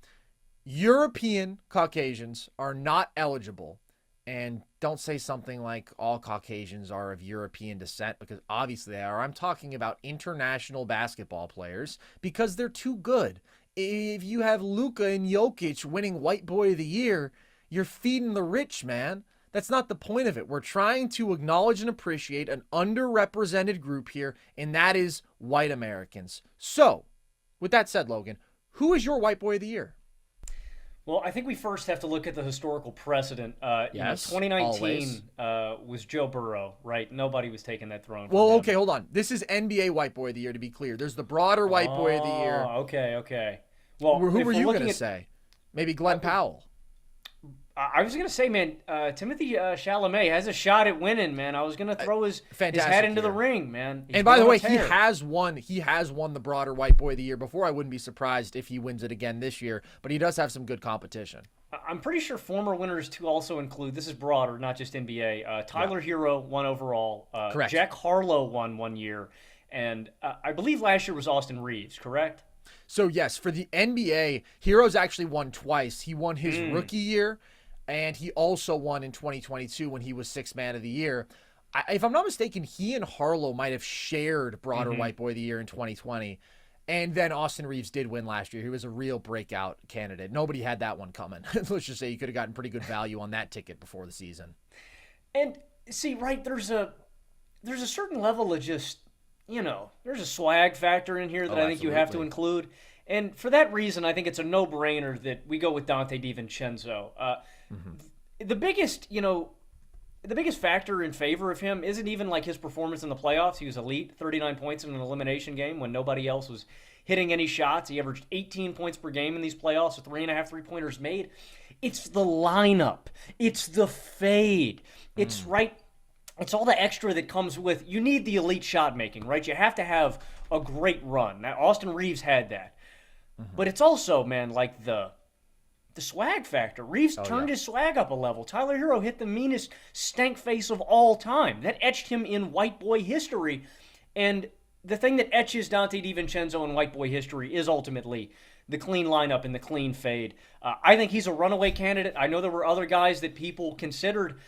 European Caucasians are not eligible, and don't say something like all Caucasians are of European descent, because obviously they are. I'm talking about international basketball players because they're too good. If you have Luka and Jokic winning White Boy of the Year, you're feeding the rich, man. That's not the point of it. We're trying to acknowledge and appreciate an underrepresented group here, and that is white Americans. So, with that said, Logan, who is your White Boy of the Year? Well, I think we first have to look at the historical precedent. Yes, 2019 was Joe Burrow, right? Nobody was taking that throne from Well, him. okay, hold on. This is NBA White Boy of the Year, to be clear. There's the broader White Boy of the Year. Okay. Well, who were you going to say? Maybe Glenn Powell. I was going to say, man, Timothy Chalamet has a shot at winning, man. I was going to throw his hat into the ring, man. And by the way, he has won the broader White Boy of the Year before. I wouldn't be surprised if he wins it again this year, but he does have some good competition. I'm pretty sure former winners, too, also include, this is broader, not just NBA, Tyler Hero won overall. Correct. Jack Harlow won 1 year. And I believe last year was Austin Reeves, correct? So, yes, for the NBA, Hero's actually won twice. He won his rookie year, and he also won in 2022 when he was Sixth Man of the Year. If I'm not mistaken, he and Harlow might have shared broader White Boy of the Year in 2020. And then Austin Reeves did win last year. He was a real breakout candidate. Nobody had that one coming. Let's just say you could have gotten pretty good value on that ticket before the season. And see, right, there's a certain level of just, there's a swag factor in here that I think you have to include. And for that reason, I think it's a no-brainer that we go with Dante DiVincenzo. The biggest factor in favor of him isn't even like his performance in the playoffs. He was elite, 39 points in an elimination game when nobody else was hitting any shots. He averaged 18 points per game in these playoffs with 3.5 three-pointers made. It's the lineup. It's the fade. It's right. It's all the extra that comes with. You need the elite shot making, right? You have to have a great run. Now, Austin Reeves had that. But it's also, man, like the swag factor. Reeves turned his swag up a level. Tyler Hero hit the meanest stank face of all time. That etched him in White Boy history. And the thing that etches Dante DiVincenzo in White Boy history is ultimately the clean lineup and the clean fade. I think he's a runaway candidate. I know there were other guys that people considered.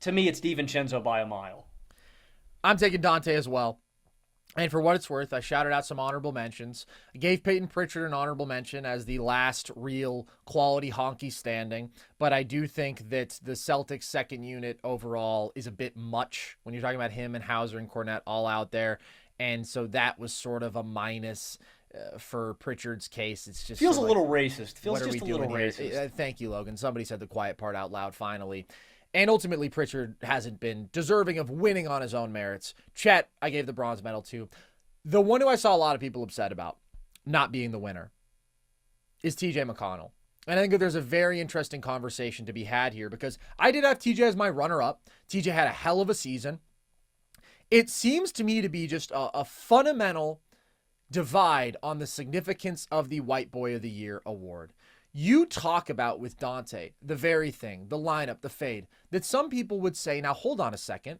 To me, it's DiVincenzo by a mile. I'm taking Dante as well. And for what it's worth, I shouted out some honorable mentions. I gave Peyton Pritchard an honorable mention as the last real quality honky standing. But I do think that the Celtics second unit overall is a bit much when you're talking about him and Hauser and Cornette all out there. And so that was sort of a minus for Pritchard's case. It's just feels a little racist. Feels just a little racist. Thank you, Logan. Somebody said the quiet part out loud finally. And ultimately, Pritchard hasn't been deserving of winning on his own merits. Chet, I gave the bronze medal to. The one who I saw a lot of people upset about not being the winner is TJ McConnell. And I think that there's a very interesting conversation to be had here because I did have TJ as my runner-up. TJ had a hell of a season. It seems to me to be just a fundamental divide on the significance of the White Boy of the Year award. You talk about with Dante, the very thing, the lineup, the fade, that some people would say, now hold on a second,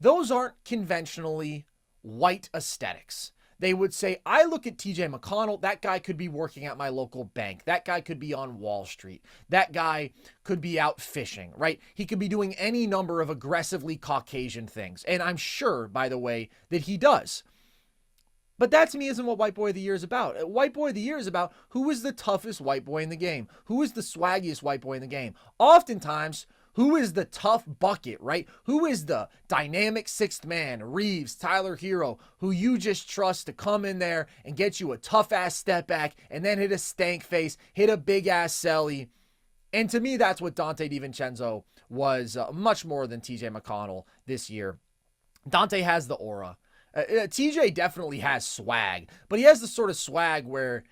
those aren't conventionally white aesthetics. They would say, I look at TJ McConnell, that guy could be working at my local bank. That guy could be on Wall Street. That guy could be out fishing, right? He could be doing any number of aggressively Caucasian things. And I'm sure, by the way, that he does. But that to me isn't what White Boy of the Year is about. White Boy of the Year is about who is the toughest white boy in the game? Who is the swaggiest white boy in the game? Oftentimes, who is the tough bucket, right? Who is the dynamic sixth man, Reeves, Tyler Hero, who you just trust to come in there and get you a tough-ass step back and then hit a stank face, hit a big-ass celly. And to me, that's what Dante DiVincenzo was much more than TJ McConnell this year. Dante has the aura. TJ definitely has swag, but he has the sort of swag where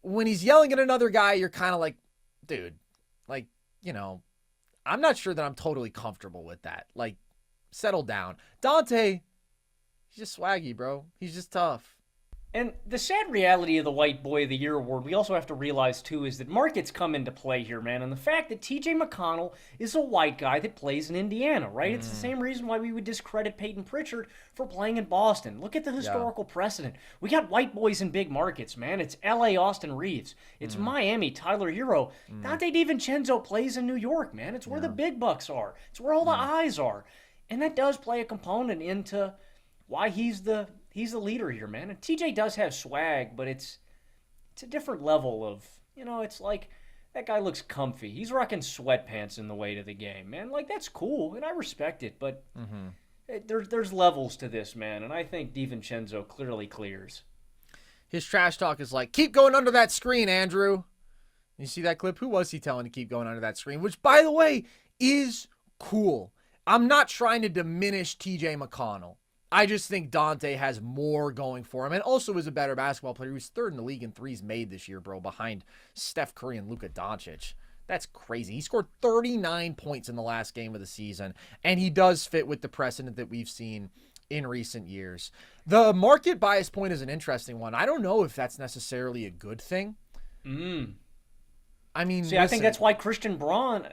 when he's yelling at another guy, you're kind of like, dude, like, you know, I'm not sure that I'm totally comfortable with that. Like, settle down. Dante, he's just swaggy, bro. He's just tough. And the sad reality of the White Boy of the Year award, we also have to realize, too, is that markets come into play here, man. And the fact that TJ McConnell is a white guy that plays in Indiana, right? It's the same reason why we would discredit Peyton Pritchard for playing in Boston. Look at the historical precedent. We got white boys in big markets, man. It's L.A. Austin Reeves. It's Miami Tyler Hero. Dante DiVincenzo plays in New York, man. It's where the big bucks are. It's where all the eyes are. And that does play a component into why he's the leader here, man. And TJ does have swag, but it's a different level of, you know, it's like that guy looks comfy. He's rocking sweatpants in the way to the game, man. Like, that's cool, and I respect it, but there's levels to this, man, and I think DiVincenzo clearly clears. His trash talk is like, keep going under that screen, Andrew. You see that clip? Who was he telling to keep going under that screen? Which, by the way, is cool. I'm not trying to diminish TJ McConnell. I just think Dante has more going for him and also is a better basketball player. He was third in the league in threes made this year, bro, behind Steph Curry and Luka Doncic. That's crazy. He scored 39 points in the last game of the season, and he does fit with the precedent that we've seen in recent years. The market bias point is an interesting one. I don't know if that's necessarily a good thing. I mean, I think that's why Christian Braun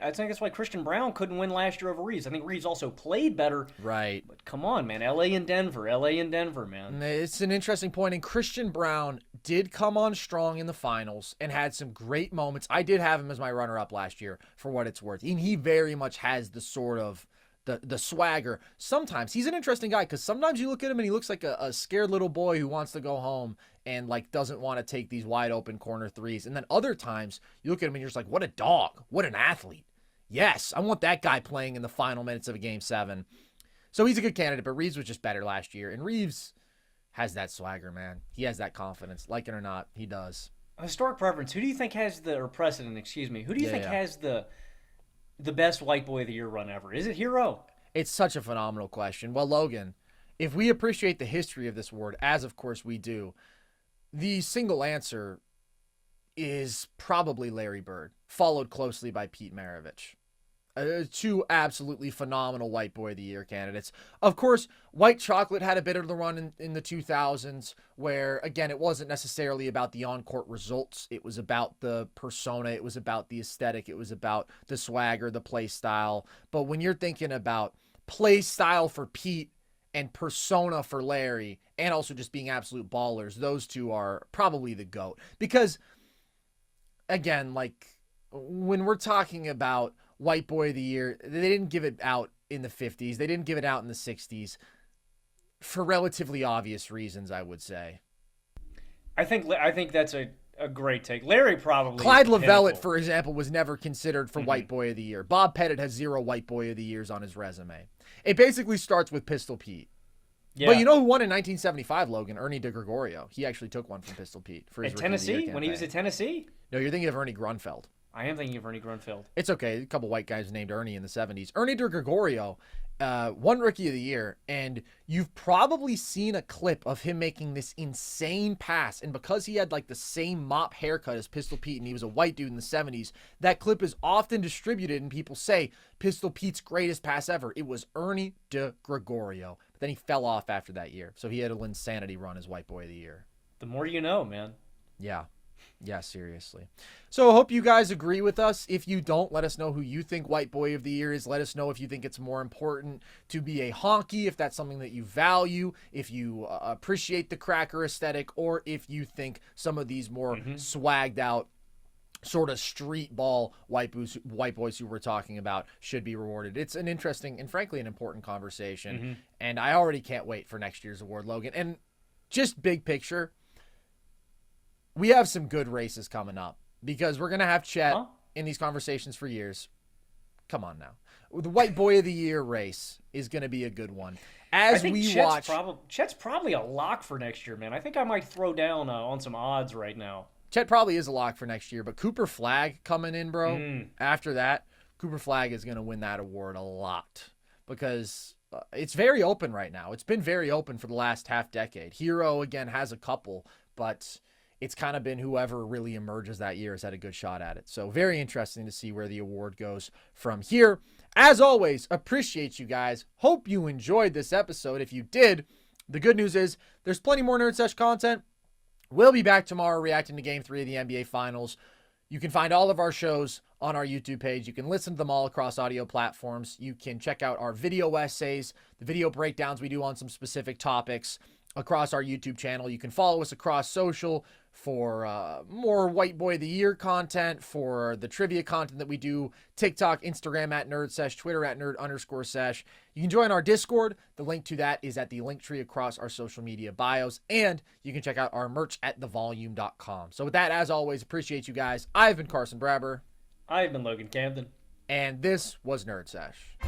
couldn't win last year over Reeves. I think Reeves also played better. Right. But come on, man. LA and Denver, man. It's an interesting point. And Christian Braun did come on strong in the finals and had some great moments. I did have him as my runner-up last year for what it's worth. And he very much has the sort of the swagger. Sometimes he's an interesting guy because sometimes you look at him and he looks like a scared little boy who wants to go home and like doesn't want to take these wide open corner threes. And then other times you look at him and you're just like, what a dog, what an athlete. Yes, I want that guy playing in the final minutes of a game 7. So he's a good candidate, but Reeves was just better last year. And Reeves has that swagger, man. He has that confidence. Like it or not, he does. Historic preference. Who do you think has precedent, excuse me. Who do you think has the best White Boy of the Year run ever? Is it Hero? It's such a phenomenal question. Well, Logan, if we appreciate the history of this award, as of course we do, the single answer is probably Larry Bird, followed closely by Pete Maravich. Two absolutely phenomenal White Boy of the Year candidates. Of course, White Chocolate had a bit of the run in the 2000s where, again, it wasn't necessarily about the on-court results. It was about the persona. It was about the aesthetic. It was about the swagger, the play style. But when you're thinking about play style for Pete and persona for Larry, and also just being absolute ballers, those two are probably the GOAT. Because, again, like, when we're talking about White Boy of the Year, they didn't give it out in the 50s. They didn't give it out in the 60s for relatively obvious reasons, I would say. I think that's a great take. Larry probably. Clyde Lovellette, for example, was never considered for White Boy of the Year. Bob Pettit has 0 White Boy of the Years on his resume. It basically starts with Pistol Pete. Yeah. But you know who won in 1975, Logan? Ernie DeGregorio. He actually took one from Pistol Pete for his Rookie of the Year campaign. When he was at Tennessee? No, you're thinking of Ernie Grunfeld. I am thinking of Ernie Grunfeld. It's okay. A couple white guys named Ernie in the 70s. Ernie DeGregorio won Rookie of the Year, and you've probably seen a clip of him making this insane pass. And because he had like the same mop haircut as Pistol Pete, and he was a white dude in the 70s, that clip is often distributed, and people say Pistol Pete's greatest pass ever. It was Ernie DeGregorio. But then he fell off after that year, so he had an insanity run as White Boy of the Year. The more you know, man. Yeah. Yeah, seriously. So I hope you guys agree with us. If you don't, let us know who you think White Boy of the Year is. Let us know if you think it's more important to be a honky, if that's something that you value, if you appreciate the cracker aesthetic, or if you think some of these more swagged out sort of street ball white boys who we're talking about should be rewarded. It's an interesting and frankly an important conversation. And I already can't wait for next year's award, Logan. And just big picture, we have some good races coming up because we're going to have Chet in these conversations for years. Come on now. The White Boy of the Year race is going to be a good one. As we watch, Chet's probably a lock for next year, man. I think I might throw down on some odds right now. Chet probably is a lock for next year, but Cooper Flagg coming in, bro. After that, Cooper Flagg is going to win that award a lot because it's very open right now. It's been very open for the last half decade. Hero, again, has a couple, but it's kind of been whoever really emerges that year has had a good shot at it. So very interesting to see where the award goes from here. As always, appreciate you guys. Hope you enjoyed this episode. If you did, the good news is there's plenty more Nerd Sesh content. We'll be back tomorrow reacting to Game 3 of the NBA Finals. You can find all of our shows on our YouTube page. You can listen to them all across audio platforms. You can check out our video essays, the video breakdowns we do on some specific topics across our YouTube channel. You can follow us across social for more White Boy of the Year content, for the trivia content that we do, TikTok, Instagram at NerdSesh, Twitter at Nerd_Sesh. You can join our Discord. The link to that is at the link tree across our social media bios, and you can check out our merch at thevolume.com. So with that, as always, appreciate you guys. I've been Carson Brabber. I've been Logan Camden. And this was Nerd Sesh.